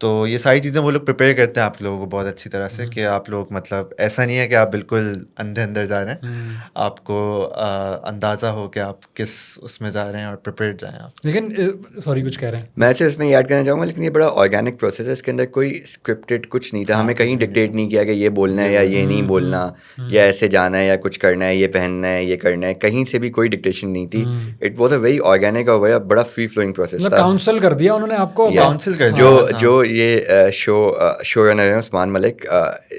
Speaker 2: تو یہ ساری چیزیں وہ لوگ پریپیئر کرتے ہیں آپ لوگوں کو بہت اچھی طرح سے کہ آپ لوگ مطلب ایسا نہیں ہے کہ آپ بالکل اندر جا رہے ہیں, آپ کو اندازہ ہو کہ آپ کس اس میں جا رہے ہیں اور پریپیئرڈ جائیں آپ.
Speaker 1: لیکن سوری کچھ کہہ رہے ہیں.
Speaker 3: میں صرف اس میں ایڈ کرنا چاہوں گا, لیکن یہ بڑا آرگینک پروسیس ہے, اس کے اندر کوئی اسکرپٹڈ کچھ نہیں تھا. ہمیں کہیں ڈکٹیٹ نہیں کیا کہ یہ بولنا ہے یا یہ نہیں بولنا, یا ایسے جانا ہے یا کچھ کرنا ہے, یہ پہننا ہے, یہ کرنا ہے. کہیں سے بھی کوئی ڈکٹیشن نہیں تھی. It was a very organic اور بڑا فری فلوئنگ پروسیس تھا.
Speaker 1: کاؤنسل کر دیا انہوں نے آپ کو,
Speaker 2: کاؤنسل کر دیا.
Speaker 3: جو یہ شو رنر ہیں عثمان ملک,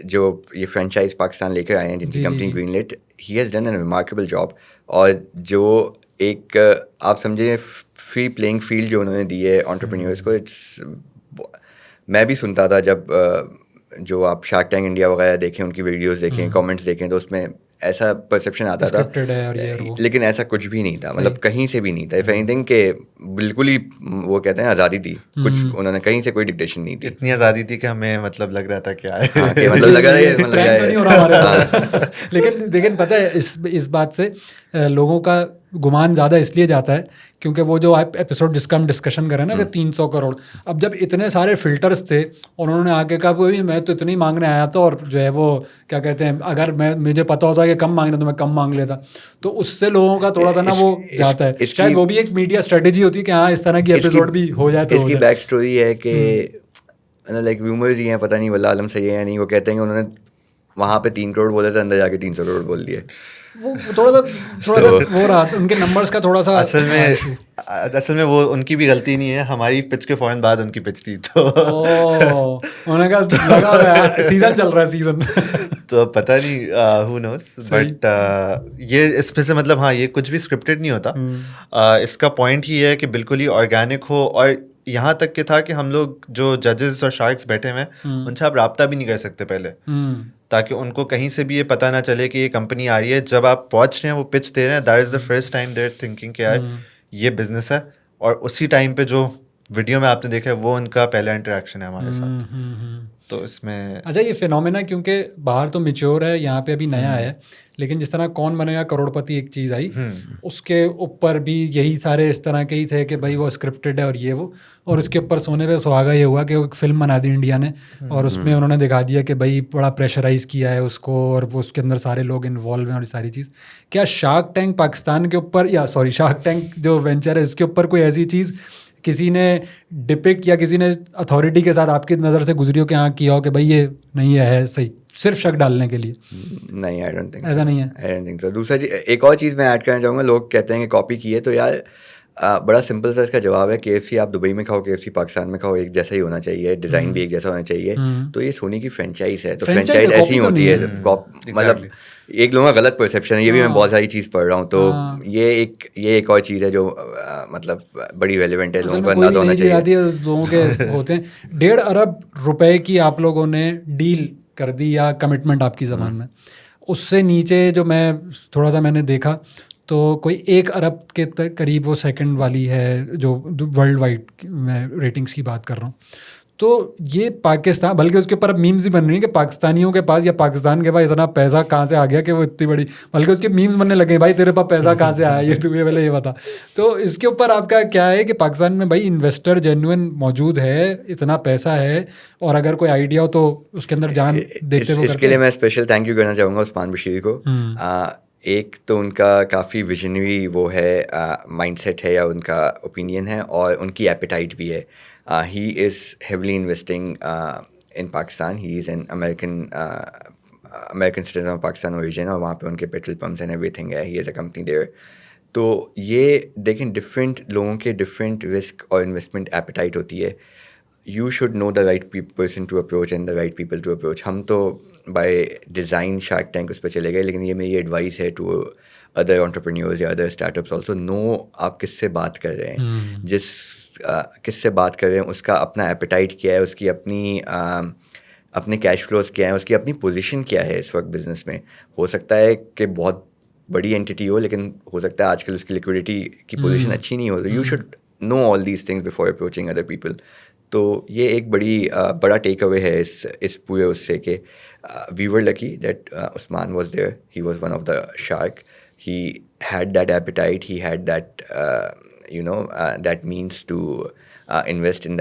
Speaker 3: جو یہ فرینچائز پاکستان لے کر آئے ہیں جن کی کمپنی گرین لیٹ, he has done a remarkable job. اور جو ایک آپ سمجھیں فری پلینگ فیلڈ جو انہوں نے دی ہے انٹرپرینیورس کو, میں بھی سنتا تھا جب جو آپ شارک ٹینک انڈیا وغیرہ دیکھیں, ان کی ویڈیوز دیکھیں, کامنٹس دیکھیں, تو اس میں ایسا پرسیپشن آتا تھا, لیکن ایسا کچھ بھی نہیں تھا. مطلب کہیں سے بھی نہیں تھا. اف اینی تھنگ کہ بالکل ہی وہ کہتے ہیں آزادی تھی, کچھ انہوں نے کہیں سے کوئی ڈکٹیشن نہیں تھی.
Speaker 2: اتنی آزادی تھی کہ ہمیں مطلب لگ رہا تھا کیا
Speaker 3: ہے, مطلب لگا ہے.
Speaker 1: لیکن پتہ ہے اس بات سے لوگوں کا گمان زیادہ اس لیے جاتا ہے کیونکہ وہ جو ایپیسوڈ جس کا ہم ڈسکشن کریں نا کہ 300 کروڑ, اب جب اتنے سارے فلٹرس تھے اور انہوں نے آگے کہا کوئی میں تو اتنی مانگنے آیا تھا, اور جو ہے وہ کیا کہتے ہیں اگر مجھے پتا ہوتا کہ کم مانگنا تو میں کم مانگ لیتا, تو اس سے لوگوں کا تھوڑا سا نا وہ جاتا ہے. شاید وہ بھی ایک میڈیا اسٹریٹجی ہوتی ہے کہ ہاں اس طرح کی ایپیسوڈ بھی ہو جائے.
Speaker 3: اس کی بیک اسٹوری ہے کہ لائک ویومرز ہی ہیں, پتہ نہیں واللہ عالم صحیح ہے یا نہیں, وہ کہتے ہیں کہ انہوں نے وہاں پہ 3 کروڑ بولے تھے, اندر جا کے 300 کروڑ بول دیے.
Speaker 1: وہ تھوڑا سا وہ رہا ان کے نمبرز کا تھوڑا سا.
Speaker 2: اصل میں وہ ان کی بھی غلطی نہیں ہے, ہماری پچ کے فوراً بعد ان کی پچ تھی, تو
Speaker 1: انہوں نے کہا لگا سیزن چل رہا ہے سیزن,
Speaker 2: تو پتہ نہیں ہو نوز. بٹ یہ اس میں سے مطلب ہاں یہ کچھ بھی اسکرپٹڈ نہیں ہوتا. اس کا پوائنٹ ہی ہے کہ بالکل ہی آرگینک ہو. اور یہاں تک کہ تھا کہ ہم لوگ جو ججز اور شارکس بیٹھے ہوئے ہیں ان سے آپ رابطہ بھی نہیں کر سکتے پہلے, تاکہ ان کو کہیں سے بھی یہ پتہ نہ چلے کہ یہ کمپنی آ رہی ہے. جب آپ پہنچ رہے ہیں وہ پچ دے رہے ہیں, that is the first time they are thinking کہ یار یہ بزنس ہے. اور اسی ٹائم پہ جو ویڈیو میں آپ نے دیکھا وہ ان کا پہلا انٹریکشن ہے ہمارے ساتھ. تو اس میں
Speaker 1: اچھا یہ فینومینا کیونکہ باہر تو میچور ہے, یہاں پہ ابھی نیا ہے, لیکن جس طرح کون بنے گا کروڑ پتی ایک چیز آئی, اس کے اوپر بھی یہی سارے اس طرح کے ہی تھے کہ بھائی وہ اسکرپٹڈ ہے اور یہ وہ, اور اس کے اوپر سونے پہ سہاگا یہ ہوا کہ ایک فلم بنا دی انڈیا نے, اور اس میں انہوں نے دکھا دیا کہ بھائی بڑا پریشرائز کیا ہے اس کو, اور وہ اس کے اندر سارے لوگ انوالو ہیں اور ساری چیز. کیا شارک ٹینک پاکستان کے اوپر, یا سوری شارک ٹینک جو وینچر ہے اس کے اوپر کوئی ایسی چیز کسی نے ڈپکٹ یا کسی نے اتھارٹی کے ساتھ آپ کی نظر سے گزری ہو کہ ہاں کیا ہو کہ بھائی یہ نہیں ہے صحیح, صرف شک ڈالنے کے لیے؟
Speaker 3: نہیں, آئی ڈونٹ تھنک
Speaker 1: ایسا نہیں ہے.
Speaker 3: I don't think so. دوسرا ایک اور چیز میں ایڈ کرنا چاہوں گا, لوگ کہتے ہیں کہ کاپی کی ہے, تو یار بڑا سمپل سا اس کا جواب ہے. KFC آپ دبئی میں کھاؤ, KFC پاکستان میں کھاؤ, ایک جیسا ہی ہونا چاہیے, ڈیزائن بھی ایک جیسا ہونا چاہیے. تو یہ سونی کی فرینچائز ہے, تو فرینچائز ایسی ہی ہوتی ہے. مطلب ایک لوگوں کا غلط پرسیپشن ہے, یہ بھی میں بہت ساری چیز پڑھ رہا ہوں, تو یہ ایک اور چیز ہے جو مطلب بڑی ریلیونٹ ہے, لوگوں کو اندازہ ہونا چاہیے.
Speaker 1: لوگوں کے ہوتے ہیں 1.5 ارب روپے کی آپ لوگوں نے ڈیل کر دی یا کمٹمنٹ آپ کی زبان میں, اس سے نیچے جو میں تھوڑا سا میں نے دیکھا تو کوئی 1 ارب کے قریب وہ سیکنڈ والی ہے جو ورلڈ وائڈ میں ریٹنگس کی بات کر رہا ہوں. تو یہ پاکستان, بلکہ اس کے اوپر اب میمز بھی بن رہی ہیں کہ پاکستانیوں کے پاس یا پاکستان کے پاس اتنا پیسہ کہاں سے آ گیا کہ وہ اتنی بڑی, بلکہ اس کے میمز بننے لگے بھائی تیرے پاس پیسہ کہاں سے آیا, یہ تمہیں پہلے یہ بتا. تو اس کے اوپر آپ کا کیا ہے کہ پاکستان میں بھائی انویسٹر جینوئن موجود ہے, اتنا پیسہ ہے, اور اگر کوئی آئیڈیا ہو تو اس کے اندر جان دیکھتے ہوئے.
Speaker 3: اس کے لیے میں اسپیشل تھینک یو کرنا چاہوں گا عثمان بشیر کو. ایک تو ان کا کافی ویژنری وہ ہے مائنڈ سیٹ ہے یا ان کا اوپینین ہے, اور ان کی ایپیٹائٹ بھی ہے. He is heavily investing in Pakistan. He is an American citizen of Pakistan origin, اور وہاں پہ ان کے petrol pumps and everything ہے. He is a company there. تو یہ دیکھیں ڈفرینٹ لوگوں کے ڈفرینٹ رسک اور انویسٹمنٹ ایپیٹائٹ ہوتی ہے. You should know the right person to approach and the right people to approach. ہم تو بائی ڈیزائن شارک ٹینک اس پہ چلے گئے, لیکن یہ میری ایڈوائس ہے ٹو ادر انٹرپرینیورز یا ادر اسٹارٹ اپس آلسو. نو آپ کس سے بات کر رہے ہیں, کس سے بات کر رہے ہیں, اس کا اپنا ایپیٹائٹ کیا ہے, اس کی اپنے کیش فلوز کیا ہیں, اس کی اپنی پوزیشن کیا ہے اس وقت بزنس میں. ہو سکتا ہے کہ بہت بڑی اینٹی ہو, لیکن ہو سکتا ہے آج کل اس کی لیکوڈیٹی کی پوزیشن اچھی نہیں ہو. تو you should know all these things before approaching other people. تو یہ ایک بڑا ٹیک اوے ہے اس پورے اس سے کہ we were lucky that Usman was there. He was one of the shark. He had that appetite, he had that that means to invest in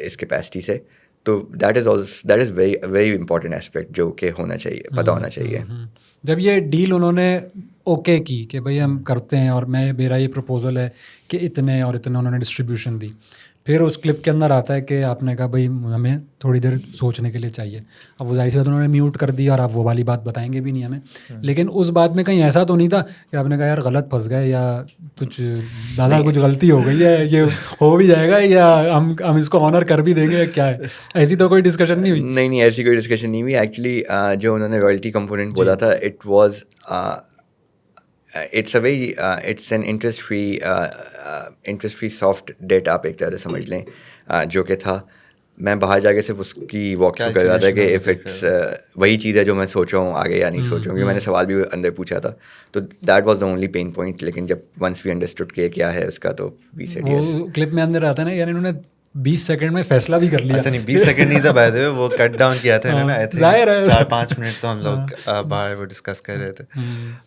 Speaker 3: اس کیپیسٹی سے. تو that is very important aspect جو کہ ہونا چاہیے, پتہ ہونا چاہیے.
Speaker 1: جب یہ ڈیل انہوں نے اوکے کی کہ بھائی ہم کرتے ہیں, اور میرا یہ پروپوزل ہے کہ اتنے اور اتنے انہوں نے ڈسٹریبیوشن دی, پھر اس کلپ کے اندر آتا ہے کہ آپ نے کہا بھائی ہمیں تھوڑی دیر سوچنے کے لیے چاہیے. اب وہ ظاہر سی بات انہوں نے میوٹ کر دی, اور آپ وہ والی بات بتائیں گے بھی نہیں ہمیں. لیکن اس بات میں کہیں ایسا تو نہیں تھا کہ آپ نے کہا یار غلط پھنس گئے, یا کچھ دادا کچھ غلطی ہو گئی ہے, یہ ہو بھی جائے گا, یا ہم اس کو آنر کر بھی دیں گے, یا کیا ہے؟ ایسی تو کوئی ڈسکشن نہیں ہوئی.
Speaker 3: نہیں, ایسی کوئی ڈسکشن نہیں ہوئی. ایکچولی جو انہوں نے رائلٹی کمپوننٹ بولا تھا, it was it's an interest free soft debt آپ ایک طرح سے سمجھ لیں, جو کہ تھا. میں باہر جا کے صرف اس کی واک تھرو کر رہا تھا کہ اف اٹس وہی چیز ہے جو میں سوچ رہا ہوں آگے یا نہیں سوچ رہا ہوں, کیونکہ میں نے سوال بھی اندر پوچھا تھا. تو that was the only pain point. لیکن جب ونس وی انڈرسٹوڈ کہ کیا ہے اس کا, تو وی سیڈ یس.
Speaker 1: وہ کلپ میں اندر آتا ہے نا یار, انہوں نے 20 سیکنڈ میں فیصلہ بھی کر لیا.
Speaker 2: اچھا نہیں 20 سیکنڈ نہیں تھا بائی دی وے, وہ کٹ ڈاؤن کیا تھا انہوں نے. 4-5 منٹ تو ہم لوگ باہر وہ ڈسکس کر رہے تھے.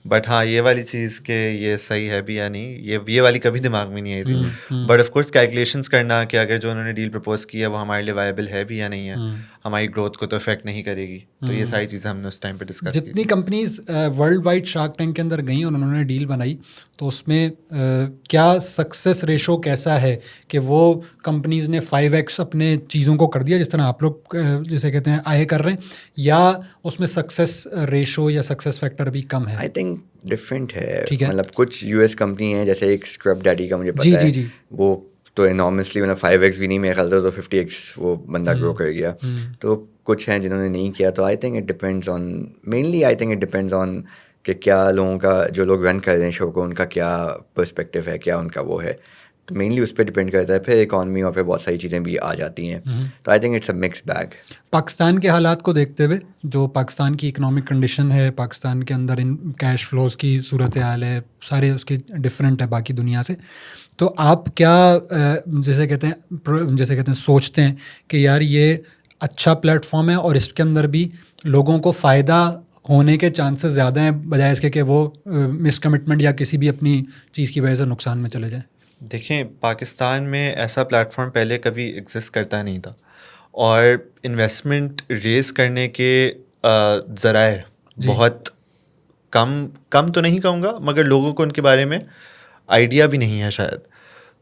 Speaker 2: بٹ ہاں یہ والی چیز کہ یہ صحیح ہے بھی یا نہیں, یہ والی کبھی دماغ میں نہیں آئی تھی. بٹ آف کورس کیلکولیشنس کرنا کہ اگر جو انہوں نے ڈیل پرپوز کی ہے وہ ہمارے لیے وائبل ہے بھی یا نہیں ہے, ہماری گروتھ کو تو افیکٹ نہیں کرے گی. تو یہ ساری چیزیں ہم نے اس ٹائم پہ ڈسکس کی.
Speaker 1: جتنی companies worldwide Shark Tank کے اندر گئیں اور انہوں نے ڈیل بنائی, تو اس میں کیا سکسیس ریشو کیسا ہے کہ وہ کمپنیز نے 5x اپنے چیزوں کو کر دیا جس طرح آپ لوگ جیسے کہتے ہیں آئے کر رہے ہیں, یا اس میں سکسیس ریشو یا سکسیس فیکٹر بھی کم ہے؟
Speaker 3: آئی تھنک ڈفرینٹ ہے. مطلب کچھ US کمپنی ہیں, جیسے ایک اسکرب ڈیڈی کا مجھے پتا ہے, وہ تو انارمسلی مطلب 5x بھی نہیں, میرے خیال سے تو 50x وہ بندہ گرو کر گیا. تو کچھ ہیں جنہوں نے نہیں کیا. تو I think it depends on, mainly I think it depends on کہ کیا لوگوں کا, جو لوگ رن کر رہے ہیں شو کو, ان کا کیا پرسپیکٹیو ہے, کیا ان کا وہ ہے. تو مینلی اس پہ ڈپینڈ کرتا ہے. پھر اکانومی اور پھر بہت ساری چیزیں بھی آ جاتی ہیں. تو I think it's a mix bag.
Speaker 1: Pakistan کے حالات کو دیکھتے ہوئے جو پاکستان کی اکنامک کنڈیشن ہے, پاکستان کے اندر ان کیش فلوز کی صورتحال ہے, سارے اس کی ڈفرینٹ ہے باقی دنیا سے, تو آپ کیا جیسے کہتے ہیں سوچتے ہیں کہ یار یہ اچھا پلیٹ فارم ہے اور اس کے اندر بھی لوگوں کو فائدہ ہونے کے چانسز زیادہ ہیں بجائے اس کے کہ وہ مس کمٹمنٹ یا کسی بھی اپنی چیز کی وجہ سے نقصان میں چلے جائیں؟
Speaker 2: دیکھیں, پاکستان میں ایسا پلیٹ فارم پہلے کبھی ایگزسٹ کرتا نہیں تھا, اور انویسٹمنٹ ریز کرنے کے ذرائع بہت کم تو نہیں کہوں گا, مگر لوگوں کو ان کے بارے میں آئیڈیا بھی نہیں ہے شاید.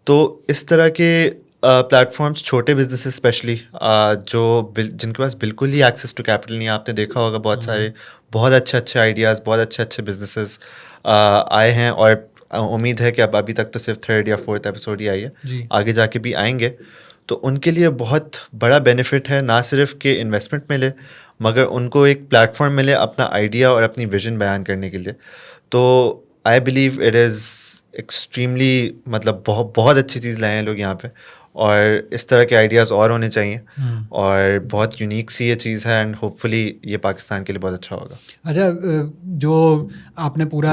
Speaker 2: تو اس طرح کے پلیٹ فارمس چھوٹے بزنسز اسپیشلی جن کے پاس بالکل ہی ایکسیس ٹو کیپٹل نہیں ہے, آپ نے دیکھا ہوگا بہت سارے بہت اچھے آئیڈیاز, بہت اچھے بزنسز آئے ہیں, اور امید ہے کہ اب ابھی تک تو صرف 3rd یا 4th ایپیسوڈ ہی آئی ہے, آگے جا کے بھی آئیں گے. تو ان کے لیے بہت بڑا بینیفٹ ہے, نہ صرف کہ انویسٹمنٹ ملے مگر ان کو ایک پلیٹ فارم ملے اپنا آئیڈیا اور اپنی ویژن بیان کرنے کے لیے. تو I believe it is extremely, مطلب بہت اچھی چیز لائے ہیں لوگ یہاں پہ, اور اس طرح کے آئیڈیاز اور ہونے چاہیے, اور بہت یونیک سی یہ چیز ہے, اینڈ ہوپ فلی یہ پاکستان کے لیے بہت اچھا ہوگا.
Speaker 1: اچھا, جو آپ نے پورا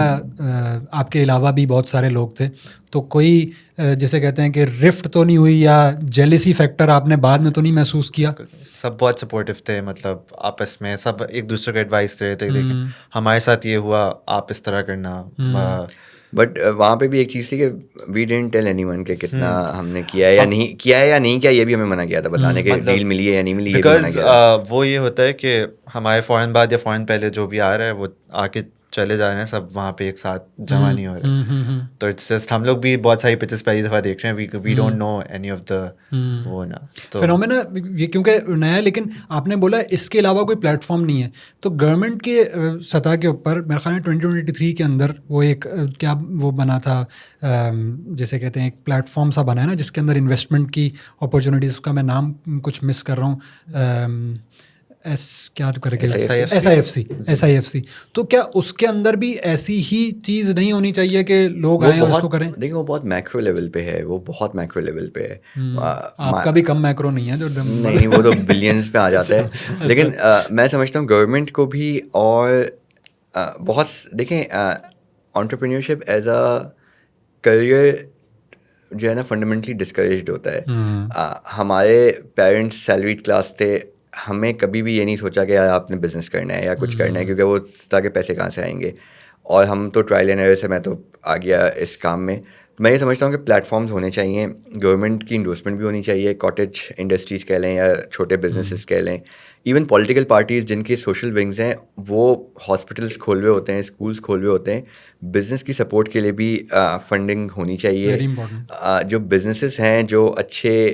Speaker 1: آپ کے علاوہ بھی بہت سارے لوگ تھے, تو کوئی جیسے کہتے ہیں کہ رفٹ تو نہیں ہوئی یا جیلیسی فیکٹر آپ نے بعد میں تو نہیں محسوس کیا؟
Speaker 2: سب بہت سپورٹیو تھے, مطلب آپس میں سب ایک دوسرے کو ایڈوائس دے رہے تھے, دیکھیں ہمارے ساتھ یہ ہوا, آپ اس طرح کرنا.
Speaker 3: بٹ وہاں پہ بھی ایک چیز تھی کہ we didn't tell anyone کہ کتنا ہم نے کیا ہے یا نہیں کیا, یہ بھی ہمیں منع کیا تھا بتانے کے, ڈیل ملی ہے یا نہیں ملی,
Speaker 2: بیکاز وہ یہ ہوتا ہے کہ ہمارے فوراً بعد یا فوراً پہلے جو بھی آ رہا ہے وہ آ کے چلے جا رہے ہیں, سب وہاں پہ ایک ساتھ جمع نہیں ہو رہے. تو اٹس جسٹ ہم لوگ بھی بہت ساری پچز پہلی دفعہ دیکھ رہے ہیں, we don't know any of the وہ نا
Speaker 1: فینومینا, یہ کیونکہ نیا ہے. لیکن آپ نے بولا اس کے علاوہ کوئی پلیٹ فارم نہیں ہے, تو گورنمنٹ کے سطح کے اوپر میرے خیال ہے 2023 کے اندر وہ ایک کیا وہ بنا تھا, جیسے کہتے ہیں ایک پلیٹ فارم سا بنا ہے نا جس کے اندر انویسٹمنٹ کی اپرچونیٹیز, اس کا میں نام کچھ مس کر رہا ہوں, ایس آئی ایف سی. تو کیا اس کے اندر بھی ایسی ہی چیز نہیں ہونی چاہیے کہ لوگ آئیں اور اس کو کریں؟
Speaker 3: دیکھیں وہ بہت میکرو لیول پہ ہے,
Speaker 1: آپ کا بھی کم میکرو نہیں ہے جو
Speaker 3: نہیں, وہ تو بلینس پہ آ جاتا ہے. لیکن میں سمجھتا ہوں گورنمنٹ کو بھی, اور بہت دیکھیں انٹرپرینیورشپ ایز اے کریئر جو ہے نا فنڈامنٹلی ڈسکریجڈ ہوتا ہے. ہمارے پیرنٹس سیلریڈ کلاس تھے, ہمیں کبھی بھی یہ نہیں سوچا کہ یار آپ نے بزنس کرنا ہے یا کچھ کرنا ہے, کیونکہ وہ تاکہ پیسے کہاں سے آئیں گے, اور ہم تو ٹرائل اینڈ ایرر سے میں تو آ گیا اس کام میں. میں یہ سمجھتا ہوں کہ پلیٹ فارمز ہونے چاہیے, گورنمنٹ کی انڈورسمنٹ بھی ہونی چاہیے, کاٹیج انڈسٹریز کہہ لیں یا چھوٹے بزنسز کہہ لیں, ایون پولیٹیکل پارٹیز جن کی سوشل ونگز ہیں وہ ہاسپٹلس کھول ہوئے ہوتے ہیں, اسکولس کھول ہوئے ہوتے ہیں, بزنس کی سپورٹ کے لیے بھی فنڈنگ ہونی چاہیے. جو بزنسز ہیں جو اچھے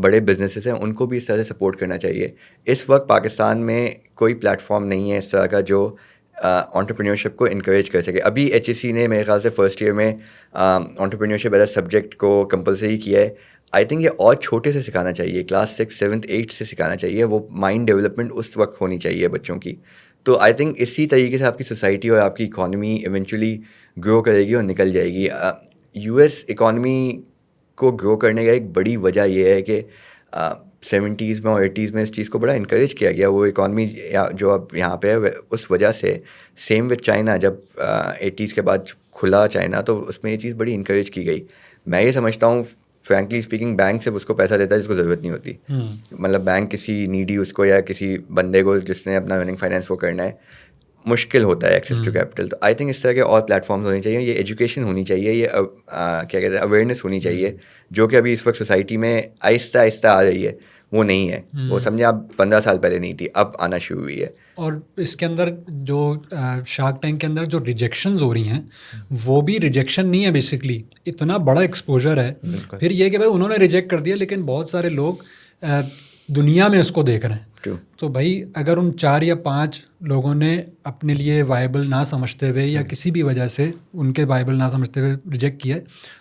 Speaker 3: بڑے بزنسز ہیں ان کو بھی اس طرح سے سپورٹ کرنا چاہیے. اس وقت پاکستان میں کوئی پلیٹ فارم نہیں ہے اس طرح کا جو انٹرپرینیورشپ کو انکریج کر سکے. ابھی ایچ ایس سی نے میرے خیال سے فرسٹ ایئر میں انٹرپرینیورشپ ایز اے سبجیکٹ کو کمپلسری کیا ہے. آئی تھنک یہ اور چھوٹے سے سکھانا چاہیے, کلاس 6, 7, 8 سے سکھانا چاہیے. وہ مائنڈ ڈیولپمنٹ اس وقت ہونی چاہیے بچوں کی. تو آئی تھنک اسی طریقے سے آپ کی سوسائٹی اور آپ کی اکانومی ایونچولی گرو کرے گی اور نکل جائے گی. یو ایس اکانومی کو گرو کرنے کا ایک بڑی وجہ یہ ہے کہ 70s میں اور 80s میں اس چیز کو بڑا انکریج کیا گیا. وہ اکانومی جو اب یہاں پہ ہے اس وجہ سے, سیم وتھ چائنا, جب 80s کے بعد کھلا چائنا تو اس میں یہ چیز بڑی انکریج کی گئی. میں یہ سمجھتا ہوں فرینکلی اسپیکنگ, بینک سے اس کو پیسہ دیتا ہے جس کو ضرورت نہیں ہوتی. مطلب بینک کسی نیڈی اس کو یا کسی بندے کو جس نے اپنا رننگ فائنینس وہ کرنا ہے, مشکل ہوتا ہے ایکسیس ٹو کیپٹل. تو آئی تھنک اس طرح کے اور پلیٹ فارمز ہونے چاہیے. یہ ایجوکیشن ہونی چاہیے, یہ کیا کہتے ہیں اویئرنیس ہونی چاہیے, جو کہ ابھی اس وقت سوسائٹی میں آہستہ آہستہ آ رہی ہے. وہ نہیں ہے, وہ سمجھے آپ 15 سال پہلے نہیں تھی, اب آنا شروع ہوئی ہے.
Speaker 1: اور اس کے اندر جو شارک ٹینک کے اندر جو ریجیکشنز ہو رہی ہیں وہ بھی ریجیکشن نہیں ہے, بیسکلی اتنا بڑا ایکسپوجر ہے. پھر یہ کہ بھائی انہوں نے ریجیکٹ کر دیا, لیکن بہت سارے لوگ دنیا میں اس کو دیکھ رہے ہیں. تو بھائی اگر ان 4 یا 5 لوگوں نے اپنے لیے وائبل نہ سمجھتے ہوئے یا کسی بھی وجہ سے ان کے وائبل نہ سمجھتے ہوئے ریجیکٹ کیا,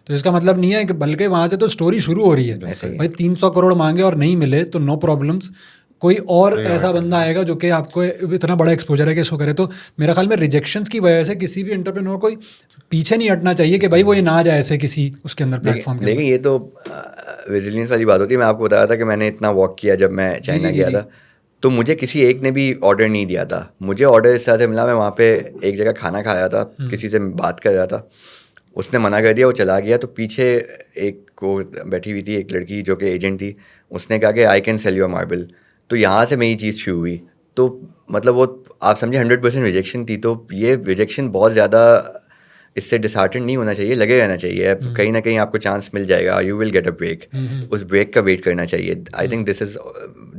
Speaker 1: تو اس کا مطلب نہیں ہے کہ, بلکہ وہاں سے تو اسٹوری شروع ہو رہی ہے. بھائی 300 کروڑ مانگے اور نہیں ملے تو نو پرابلمس, کوئی اور ایسا بندہ آئے گا جو کہ آپ کو اتنا بڑا ایکسپوجر ہے کہ اس کو کرے. تو میرا خیال میں ریجیکشنس کی وجہ سے کسی بھی انٹرپرینور کو پیچھے نہیں ہٹنا چاہیے کہ بھائی وہ یہ نہ جائے ایسے کسی اس کے اندر پلیٹ فارم کے.
Speaker 3: لیکن یہ تو ریزیلینس والی بات ہوتی ہے. میں آپ کو بتا رہا تھا کہ میں نے اتنا واک کیا جب میں چائنا گیا تھا, تو مجھے کسی ایک نے بھی آرڈر نہیں دیا تھا. مجھے آرڈر اس طرح سے ملا, میں وہاں پہ ایک جگہ کھانا کھایا تھا, کسی سے بات کر رہا تھا, اس نے منع کر دیا, وہ چلا گیا. تو پیچھے ایک کو بیٹھی ہوئی تھی ایک لڑکی جو کہ ایجنٹ تھی, اس نے کہا کہ I can sell your marble. تو یہاں سے میری چیز شروع ہوئی. تو مطلب وہ آپ سمجھے 100% ریجیکشن تھی. تو یہ ریجیکشن بہت زیادہ, اس سے ڈسہارٹنڈ نہیں ہونا چاہیے, لگے رہنا چاہیے. کہیں نہ کہیں آپ کو چانس مل جائے گا, you will get a break. اس بریک کا ویٹ کرنا چاہیے. I think this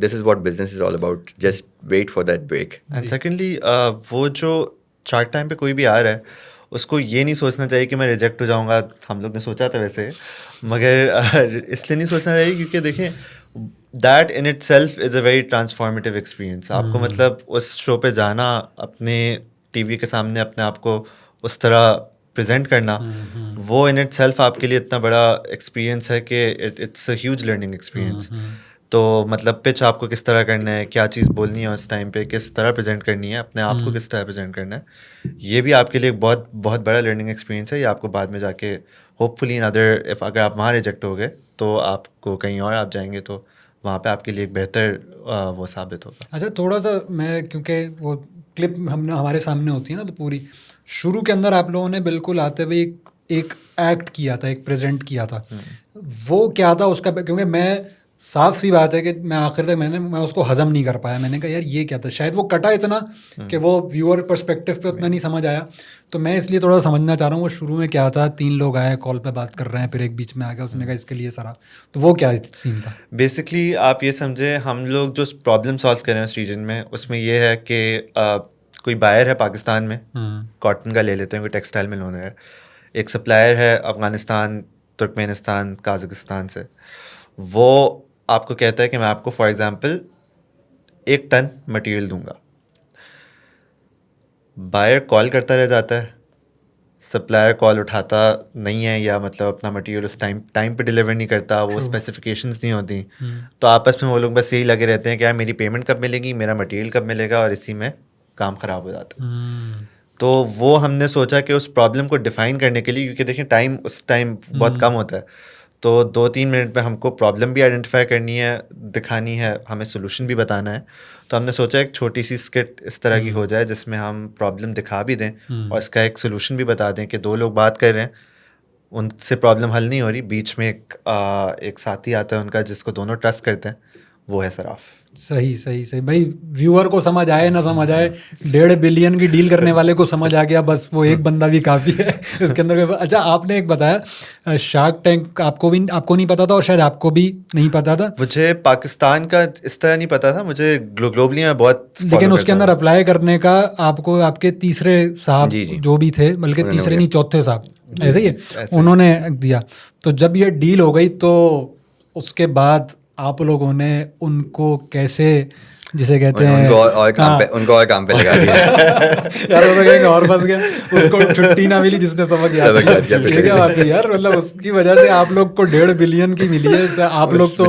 Speaker 3: is what business is all about, just wait for that break.
Speaker 2: And secondly وہ جو شارک ٹائم پہ کوئی بھی آ رہا ہے اس کو یہ نہیں سوچنا چاہیے کہ میں ریجیکٹ ہو جاؤں گا. ہم لوگ نے سوچا تھا ویسے, مگر اس لیے نہیں سوچنا چاہیے کیونکہ دیکھیں that in it self is a very transformative experience. آپ کو مطلب اس شو پہ جانا, اپنے ٹی وی کے سامنے اپنے آپ کو اس طرح پریزنٹ کرنا, وہ ان اٹ سیلف آپ کے لیے اتنا بڑا ایکسپیرئنس ہے کہ it's a huge learning experience. تو مطلب پچ آپ کو کس طرح کرنا ہے, کیا چیز بولنی ہے اس ٹائم پہ, کس طرح پریزنٹ کرنی ہے, اپنے آپ کو کس طرح پریزنٹ کرنا ہے, یہ بھی آپ کے لیے ایک بہت بہت بڑا لرننگ ایکسپیرینس ہے. یہ آپ کو بعد میں جا کے ہوپ فلی ان ادر, اگر آپ وہاں ریجیکٹ ہو گئے تو آپ کو کہیں اور آپ جائیں گے تو وہاں پہ آپ کے لیے ایک بہتر وہ ثابت ہوگا.
Speaker 1: اچھا تھوڑا سا میں, کیونکہ وہ کلپ ہمارے سامنے ہوتی ہے نا, تو پوری شروع کے اندر آپ لوگوں نے بالکل آتے ہوئے ایک ایکٹ کیا تھا, ایک پریزنٹ کیا تھا, وہ کیا تھا اس کا؟ کیونکہ میں صاف سی بات ہے کہ میں آخر تک میں اس کو ہضم نہیں کر پایا. میں نے کہا یار یہ کیا تھا, شاید وہ کٹا اتنا کہ وہ ویور پرسپیکٹیو پہ اتنا نہیں سمجھ آیا. تو میں اس لیے تھوڑا سمجھنا چاہ رہا ہوں وہ شروع میں کیا تھا. 3 لوگ آئے کال پہ بات کر رہے ہیں, پھر ایک بیچ میں آ گیا, اس نے کہا اس کے لیے سرا, تو وہ کیا سین تھا؟
Speaker 2: بیسکلی آپ یہ سمجھیں, ہم لوگ جو پرابلم سالو کر رہے ہیں اس ریجن میں, اس میں یہ ہے کہ کوئی بائر ہے پاکستان میں, کاٹن کا لے لیتے ہیں, کوئی ٹیکسٹائل میں لون ہے, ایک سپلائر ہے افغانستان, ترکمینستان, قازقستان سے. وہ آپ کو کہتا ہے کہ میں آپ کو فار ایگزامپل 1 ٹن مٹیریل دوں گا. بائر کال کرتا رہ جاتا ہے, سپلائر کال اٹھاتا نہیں ہے, یا مطلب اپنا مٹیریل اس ٹائم پہ ڈلیور نہیں کرتا, وہ اسپیسیفکیشنز نہیں ہوتی. تو آپس میں وہ لوگ بس یہی لگے رہتے ہیں کہ یار میری پیمنٹ کب ملے گی, میرا مٹیریل کب ملے گا, اور اسی میں کام خراب ہو جاتا ہے. تو وہ ہم نے سوچا کہ اس پرابلم کو ڈیفائن کرنے کے لیے, کیونکہ دیکھیں ٹائم اس ٹائم بہت کم ہوتا ہے, تو 2-3 منٹ میں ہم کو پرابلم بھی آئیڈینٹیفائی کرنی ہے, دکھانی ہے, ہمیں سولوشن بھی بتانا ہے. تو ہم نے سوچا ایک چھوٹی سی اسکٹ اس طرح کی ہو جائے جس میں ہم پرابلم دکھا بھی دیں اور اس کا ایک سولوشن بھی بتا دیں کہ 2 لوگ بات کر رہے ہیں, ان سے پرابلم حل نہیں ہو رہی, بیچ میں ایک ساتھی آتا ہے ان کا جس کو دونوں ٹرسٹ کرتے ہیں, وہ ہے صراف.
Speaker 1: صحیح بھائی, ویور کو سمجھ آئے نہ سمجھ آئے, 1.5 بلین کی ڈیل کرنے والے کو سمجھ آ گیا, بس وہ ایک بندہ بھی کافی ہے اس کے اندر. اچھا آپ نے ایک بتایا شارک ٹینک, آپ کو نہیں پتا تھا, اور شاید آپ کو بھی نہیں پتا تھا.
Speaker 2: مجھے پاکستان کا اس طرح نہیں پتا تھا, مجھے گلوبلی میں بہت,
Speaker 1: لیکن اس کے اندر اپلائی کرنے کا آپ کو آپ کے تیسرے صاحب جو بھی تھے, بلکہ تیسرے نہیں چوتھے صاحب, ایسے ہی ہے, انہوں نے دیا. تو جب یہ ڈیل ہو گئی تو اس کے بعد آپ لوگوں نے ان کو کیسے, جسے کہتے ہیں
Speaker 3: ان کو اور کام پہ لگا دیا
Speaker 1: یار, وہ تو کہیں اور پھنس گیا, اس کو چھٹی نہ ملی جس نے سبق یاد کیا. یہ کیا بات ہے یار, مطلب اس کی وجہ سے آپ لوگ کو 1.5 بلین کی ملی ہے, آپ لوگ تو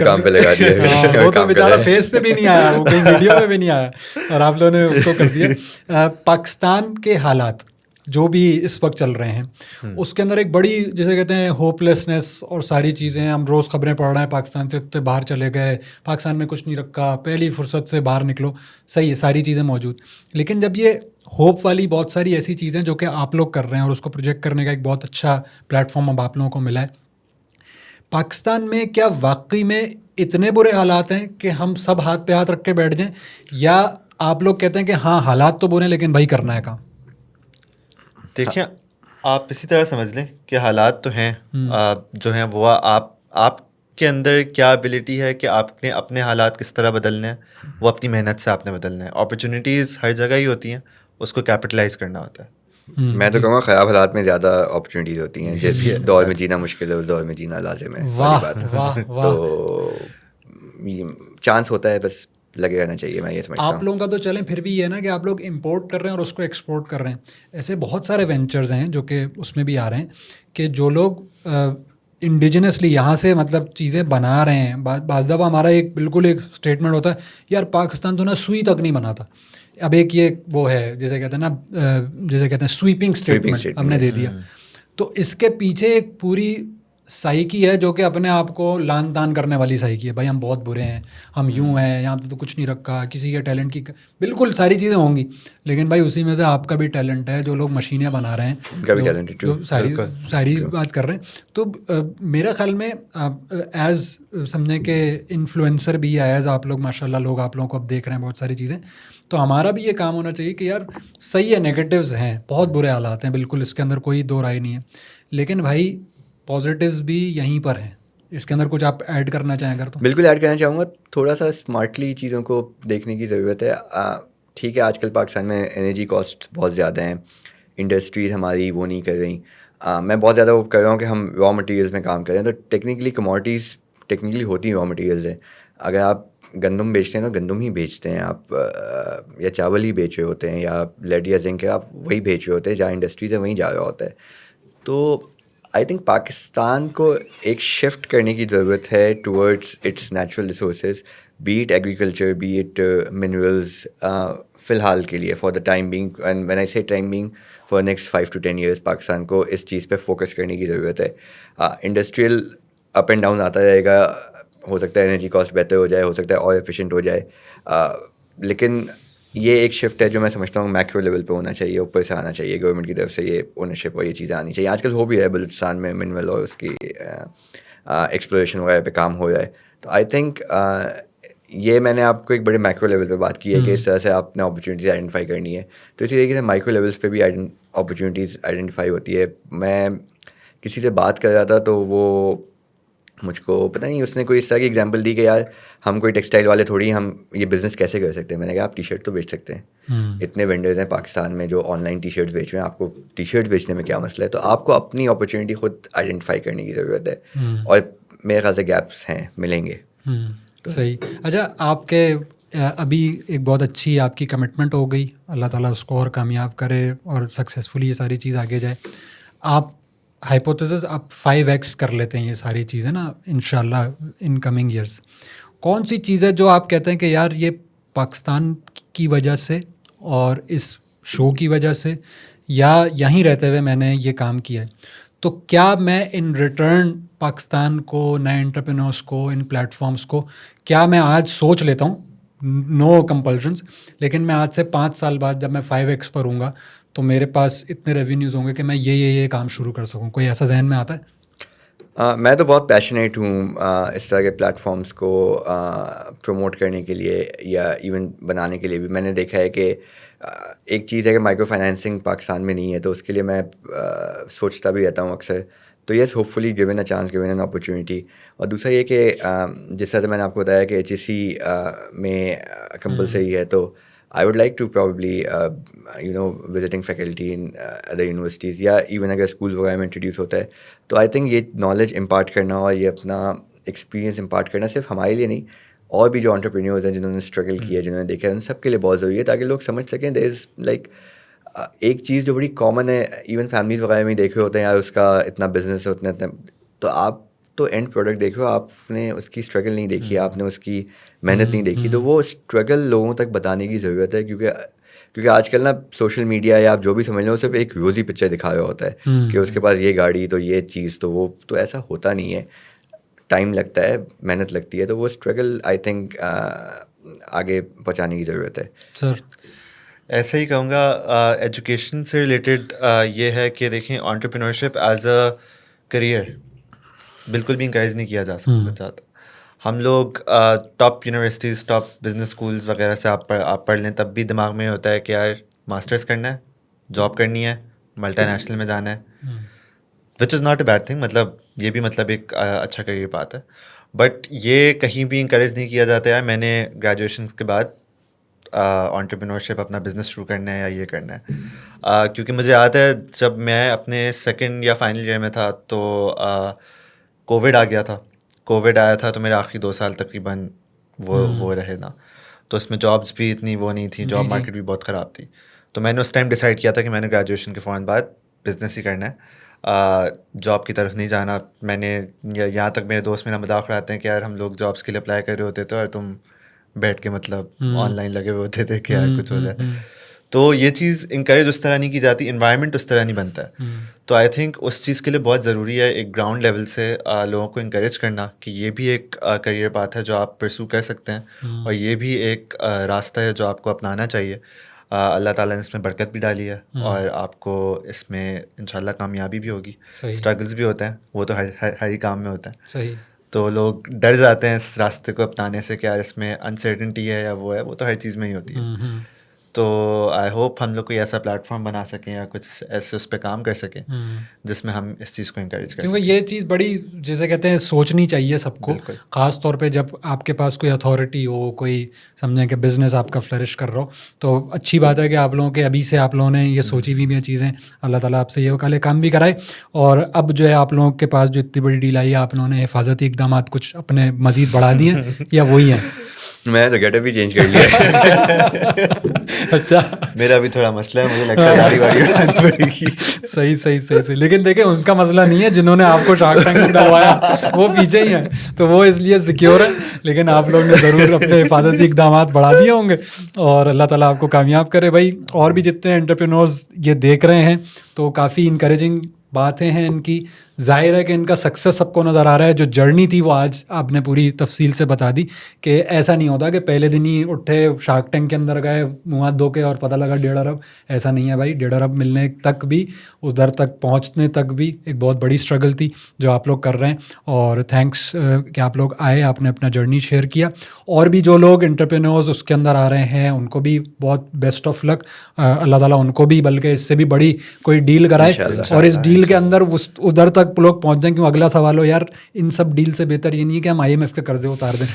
Speaker 3: کام پہ لگا دیا.
Speaker 1: وہ تو بیچارہ فیس پہ بھی نہیں آیا, وہ کہیں ویڈیو پہ بھی نہیں آیا, اور آپ لوگوں نے اس کو کر دیا. پاکستان کے حالات جو بھی اس وقت چل رہے ہیں, اس کے اندر ایک بڑی جیسے کہتے ہیں ہوپ لیسنس اور ساری چیزیں, ہم روز خبریں پڑھ رہے ہیں پاکستان سے باہر چلے گئے, پاکستان میں کچھ نہیں رکھا, پہلی فرصت سے باہر نکلو, صحیح ہے ساری چیزیں موجود. لیکن جب یہ ہوپ والی بہت ساری ایسی چیزیں جو کہ آپ لوگ کر رہے ہیں, اور اس کو پروجیکٹ کرنے کا ایک بہت اچھا پلیٹ فارم اب آپ لوگوں کو ملا ہے, پاکستان میں کیا واقعی میں اتنے برے حالات ہیں کہ ہم سب ہاتھ پہ ہاتھ رکھ کے بیٹھ جائیں, یا آپ لوگ کہتے ہیں کہ ہاں حالات تو برے ہیں لیکن بھائی کرنا ہے کام؟
Speaker 2: دیکھیں آپ اسی طرح سمجھ لیں کہ حالات تو ہیں جو ہیں, وہ آپ کے اندر کیا ایبلٹی ہے کہ آپ نے اپنے حالات کس طرح بدلنے ہیں, وہ اپنی محنت سے آپ نے بدلنا ہے. اپرچونیٹیز ہر جگہ ہی ہوتی ہیں, اس کو کیپٹلائز کرنا ہوتا ہے.
Speaker 3: میں تو کہوں گا خراب حالات میں زیادہ اپرچونیٹیز ہوتی ہیں, جس دور میں جینا مشکل ہے اس دور میں جینا لازم ہے. تو چانس ہوتا ہے, بس لگے رہنا چاہیے. میں یہ سمجھتا ہوں
Speaker 1: آپ لوگوں کا تو چلیں پھر بھی یہ ہے نا کہ آپ لوگ امپورٹ کر رہے ہیں اور اس کو ایکسپورٹ کر رہے ہیں. ایسے بہت سارے وینچرز ہیں جو کہ اس میں بھی آ رہے ہیں کہ جو لوگ انڈیجنسلی یہاں سے مطلب چیزیں بنا رہے ہیں. بعض دفعہ ہمارا ایک بالکل ایک اسٹیٹمنٹ ہوتا ہے یار پاکستان تو نا سوئی تک نہیں بناتا. اب ایک یہ وہ ہے جیسے کہتے ہیں نا جیسے کہتے ہیں سویپنگ اسٹیٹمنٹ ہم نے دے دیا. تو اس کے پیچھے ایک پوری سائیکی ہے جو کہ اپنے آپ کو لان تان کرنے والی سائیکی ہے. بھائی ہم بہت برے ہیں, ہم یوں ہیں, یہاں پہ تو کچھ نہیں رکھا, کسی کے ٹیلنٹ کی بالکل ساری چیزیں ہوں گی, لیکن بھائی اسی میں سے آپ کا بھی ٹیلنٹ ہے. جو لوگ مشینیں بنا رہے ہیں, جو ساری بات کر رہے ہیں. تو میرے خیال میں ایز سمجھیں کہ انفلوئنسر بھی ہے, ایز آپ لوگ ماشاء اللہ لوگ آپ لوگوں کو اب دیکھ رہے ہیں بہت ساری چیزیں, تو ہمارا بھی یہ کام ہونا چاہیے کہ یار صحیح ہے, نیگیٹیوز ہیں, بہت برے حالات ہیں بالکل, اس کے اندر کوئی دو رائے نہیں ہے, لیکن بھائی پازیٹیوز بھی یہیں پر ہیں. اس کے اندر کچھ آپ ایڈ کرنا چاہیں اگر تو؟
Speaker 3: بالکل ایڈ کرنا چاہوں گا. تھوڑا سا اسمارٹلی چیزوں کو دیکھنے کی ضرورت ہے. ٹھیک ہے آج کل پاکستان میں انرجی کاسٹ بہت زیادہ ہیں, انڈسٹریز ہماری وہ نہیں کر رہی. میں بہت زیادہ وہ کر رہا ہوں کہ ہم را مٹیریلز میں کام کریں, تو ٹیکنیکلی کموڈیٹیز ٹیکنیکلی ہوتی ہیں را مٹیریلز ہیں. اگر آپ گندم بیچتے ہیں تو گندم ہی بیچتے ہیں آپ, یا چاول ہی بیچ رہے ہوتے ہیں, یا لیڈ یا زنک ہے آپ وہی بیچ رہے ہوتے ہیں, جہاں انڈسٹریز ہے وہیں جا رہا ہوتا ہے. تو آئی تھنک پاکستان کو ایک شفٹ کرنے کی ضرورت ہے towards its natural resources, be it agriculture, be it minerals, فی الحال کے لیے for the time being, and when I say time being for next 5 to 10 years Pakistan کو اس چیز پہ فوکس کرنے کی ضرورت ہے. انڈسٹریل اپ اینڈ ڈاؤن آتا رہے گا, ہو سکتا ہے انرجی کاسٹ بہتر ہو جائے, ہو سکتا ہے اور ایفیشینٹ ہو جائے, لیکن یہ ایک شفٹ ہے جو میں سمجھتا ہوں میکرو لیول پہ ہونا چاہیے, اوپر سے آنا چاہیے, گورنمنٹ کی طرف سے یہ اونرشپ اور یہ چیزیں آنی چاہیے. آج کل ہو بھی ہے بلوچستان میں منرل اور اس کی ایکسپلوریشن وغیرہ پہ کام ہو رہا ہے. تو آئی تھنک یہ میں نے آپ کو ایک بڑے میکرو لیول پہ بات کی ہے کہ اس طرح سے آپ نے اپرچونیٹیز آئیڈینٹیفائی کرنی ہے. تو اسی طریقے سے مائکرو لیولس پہ بھی اپرچونیٹیز آئیڈینٹیفائی ہوتی ہے. میں کسی سے بات کر رہا تھا تو وہ مجھ کو پتہ نہیں, اس نے کوئی اس طرح کی ایگزامپل دی کہ یار ہم کوئی ٹیکسٹائل والے تھوڑی, ہم یہ بزنس کیسے کر سکتے ہیں. میں نے کہا آپ ٹی شرٹ تو بیچ سکتے ہیں, اتنے وینڈرز ہیں پاکستان میں جو آن لائن ٹی شرٹس بیچ رہے ہیں, آپ کو ٹی شرٹ بیچنے میں کیا مسئلہ ہے. تو آپ کو اپنی اپرچونیٹی خود آئیڈینٹیفائی کرنے کی ضرورت ہے, اور میرے خیال سے گیپس ہیں, ملیں گے.
Speaker 1: صحیح. اچھا آپ کے ابھی ایک بہت اچھی آپ کی کمٹمنٹ ہو گئی, اللہ تعالیٰ اس کو اور کامیاب کرے اور سکسیزفلی یہ ساری چیز آگے جائے. آپ ہائپوتھیسس آپ 5x کر لیتے ہیں یہ ساری چیزیں نا انشاءاللہ ان کمنگ ایئرس. کون سی چیز ہے جو آپ کہتے ہیں کہ یار یہ پاکستان کی وجہ سے اور اس شو کی وجہ سے یا یہیں رہتے ہوئے میں نے یہ کام کیا ہے, تو کیا میں ان ریٹرن پاکستان کو, نئے انٹرپرینورس کو, ان پلیٹ فارمس کو, کیا میں آج سوچ لیتا ہوں, نو کمپلشنس, لیکن میں آج سے 5 سال بعد جب میں 5x پر ہوں گا تو میرے پاس اتنے ریونیوز ہوں گے کہ میں یہ کام شروع کر سکوں. کوئی ایسا ذہن میں آتا ہے؟
Speaker 3: میں تو بہت پیشنیٹ ہوں اس طرح کے پلیٹ فارمس کو پروموٹ کرنے کے لیے یا ایون بنانے کے لیے بھی. میں نے دیکھا ہے کہ ایک چیز ہے کہ مائکرو فائنینسنگ پاکستان میں نہیں ہے, تو اس کے لیے میں سوچتا بھی رہتا ہوں اکثر. تو yes hopefully given a chance, given an opportunity. اور دوسرا یہ کہ جس طرح سے میں نے آپ کو بتایا کہ HSC میں کمپلسری ہے, تو I would like to probably visiting faculty in other universities, یا ایون اگر اسکول وغیرہ میں انٹروڈیوس ہوتا ہے تو آئی تھنک یہ نالج امپارٹ کرنا اور یہ اپنا ایکسپیرینس امپارٹ کرنا صرف ہمارے لیے نہیں, اور بھی جو انٹرپرینیورز ہیں جنہوں نے اسٹرگل کیا, جنہوں نے دیکھا ہے, ان سب کے لیے بہت ضروری ہے, تاکہ لوگ سمجھ سکیں دیر از لائک ایک چیز جو بڑی کامن ہے, ایون فیملیز وغیرہ میں دیکھے ہوتے ہیں یار اس کا اتنا بزنس ہے, اتنا تو آپ تو اینڈ پروڈکٹ دیکھو, آپ نے اس کی اسٹرگل نہیں دیکھی, آپ نے اس کی محنت نہیں دیکھی. تو وہ اسٹرگل لوگوں تک بتانے کی ضرورت ہے, کیونکہ آج کل نا سوشل میڈیا یا آپ جو بھی سمجھ لو صرف ایک روزی پکچر دکھا رہا ہوتا ہے کہ اس کے پاس یہ گاڑی تو یہ چیز, تو وہ تو ایسا ہوتا نہیں ہے. ٹائم لگتا ہے, محنت لگتی ہے, تو وہ اسٹرگل آئی تھنک آگے پہنچانے کی ضرورت ہے.
Speaker 1: سر
Speaker 2: ایسا ہی کہوں گا. ایجوکیشن سے ریلیٹڈ یہ ہے کہ دیکھیں انٹرپرینورشپ ایز اے کریئر بالکل بھی انکریج نہیں کیا جا چاہتا. ہم لوگ top universities, top business schools وغیرہ سے آپ پڑھ لیں, تب بھی دماغ میں ہوتا ہے کہ یار ماسٹرس کرنا ہے, جاب کرنی ہے, ملٹی نیشنل میں جانا ہے, which is not a bad thing, مطلب یہ بھی مطلب ایک اچھا کریئر پاتھ ہے. بٹ یہ کہیں بھی انکریج نہیں کیا جاتا ہے میں نے گریجویشن کے بعد انٹرپرینورشپ اپنا بزنس شروع کرنا ہے یا یہ کرنا ہے. کیونکہ مجھے یاد ہے جب میں اپنے سیکنڈ یا فائنل ایئر میں تھا تو کووڈ آ گیا تھا. کووڈ آیا تھا تو میرے آخری 2 سال تقریباً وہ رہے نا, تو اس میں جابس بھی اتنی وہ نہیں تھی, جاب مارکیٹ بھی بہت خراب تھی. تو میں نے اس ٹائم ڈیسائڈ کیا تھا کہ میں نے گریجویشن کے فوراً بعد بزنس ہی کرنا ہے. جاب کی طرف نہیں جانا. میں نے یہاں تک میرے دوست میرا مذاق اڑاتے ہیں کہ یار ہم لوگ جابس کے لیے اپلائی کر رہے ہوتے تھے اور تم بیٹھ کے مطلب آن لائن لگے ہوئے ہوتے تھے کہ یار کچھ ہو جائے. تو یہ چیز انکریج اس طرح نہیں کی جاتی, انوائرمنٹ اس طرح نہیں بنتا ہے. تو آئی تھنک اس چیز کے لیے بہت ضروری ہے ایک گراؤنڈ لیول سے لوگوں کو انکریج کرنا کہ یہ بھی ایک کریئر پاتھ ہے جو آپ پرسو کر سکتے ہیں, اور یہ بھی ایک راستہ ہے جو آپ کو اپنانا چاہیے. اللہ تعالیٰ نے اس میں برکت بھی ڈالی ہے اور آپ کو اس میں انشاءاللہ کامیابی بھی ہوگی. اسٹرگلس بھی ہوتے ہیں, وہ تو ہر ہی کام میں ہوتا ہے.
Speaker 1: صحیح.
Speaker 2: تو لوگ ڈر جاتے ہیں اس راستے کو اپنانے سے کہ یار اس میں انسرٹنٹی ہے یا وہ ہے, وہ تو ہر چیز میں ہی ہوتی ہے. تو آئی ہوپ ہم لوگ کوئی ایسا پلیٹ فارم بنا سکیں یا کچھ ایسے اس پہ کام کر سکیں جس میں ہم اس چیز کو انکریج کریں.
Speaker 1: کیونکہ یہ چیز بڑی جیسے کہتے ہیں سوچنی چاہیے سب کو, خاص طور پہ جب آپ کے پاس کوئی اتھارٹی ہو, کوئی سمجھیں کہ بزنس آپ کا فلرش کر رہا ہو. تو اچھی بات ہے کہ آپ لوگوں کے ابھی سے آپ لوگوں نے یہ سوچی ہوئی بھی چیزیں, اللہ تعالیٰ آپ سے یہ کالے کام بھی کرائے. اور اب جو ہے آپ لوگوں کے پاس جو اتنی بڑی ڈیل آئی ہے, آپ لوگوں نے حفاظتی اقدامات کچھ اپنے مزید بڑھا دیے ہیں یا وہی ہیں؟
Speaker 3: میں تو گیٹ اپ بھی چینج کر لیا.
Speaker 1: اچھا,
Speaker 2: میرا بھی تھوڑا مسئلہ ہے, مجھے لگتا ہے داڑھی واڑھی اڑانی پڑے گی.
Speaker 1: صحیح. لیکن دیکھیں ان کا مسئلہ نہیں ہے, جنہوں نے آپ کو شارک ٹینک میں ڈلوایا وہ پیچھے ہی ہیں, تو وہ اس لیے سیکیور ہے. لیکن آپ لوگ نے ضرور اپنے حفاظتی اقدامات بڑھا دیے ہوں گے, اور اللہ تعالیٰ آپ کو کامیاب کرے بھائی. اور بھی جتنے انٹرپرینورز یہ دیکھ رہے ہیں تو کافی انکریجنگ باتیں ہیں ان کی. ظاہر ہے کہ ان کا سکسیس سب کو نظر آ رہا ہے. جو جرنی تھی وہ آج آپ نے پوری تفصیل سے بتا دی کہ ایسا نہیں ہوتا کہ پہلے دن ہی اٹھے شارک ٹینک کے اندر گئے منہ ہاتھ دھو کے اور پتہ لگا 1.5 ارب. ایسا نہیں ہے بھائی, 1.5 ارب ملنے تک بھی, ادھر تک پہنچنے تک بھی ایک بہت بڑی اسٹرگل تھی جو آپ لوگ کر رہے ہیں. اور تھینکس کہ آپ لوگ آئے, آپ نے اپنا جرنی شیئر کیا. اور بھی جو لوگ انٹرپرینورز اس کے اندر آ رہے ہیں ان کو بھی بہت بیسٹ آف لک. اللہ تعالیٰ ان کو بھی بلکہ اس سے بھی بڑی کوئی ڈیل کرائے, اور اس ڈیل کے اندر ادھر تک لوگ پہنچ جائیں. کیوں اگلا سوال ہو یار ان سب ڈیل سے بہتر یہ نہیں ہے کہ ہم IMF کے قرضے اتار دیں,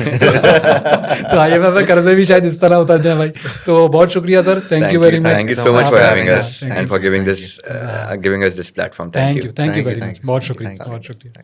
Speaker 1: تو IMF کے قرضے بھی شاید اس طرح اتر جائیں بھائی. تو بہت شکریہ sir, thank you very much.
Speaker 3: Thank you so much for having us and for giving us this platform.
Speaker 1: Thank you very much. بہت شکریہ.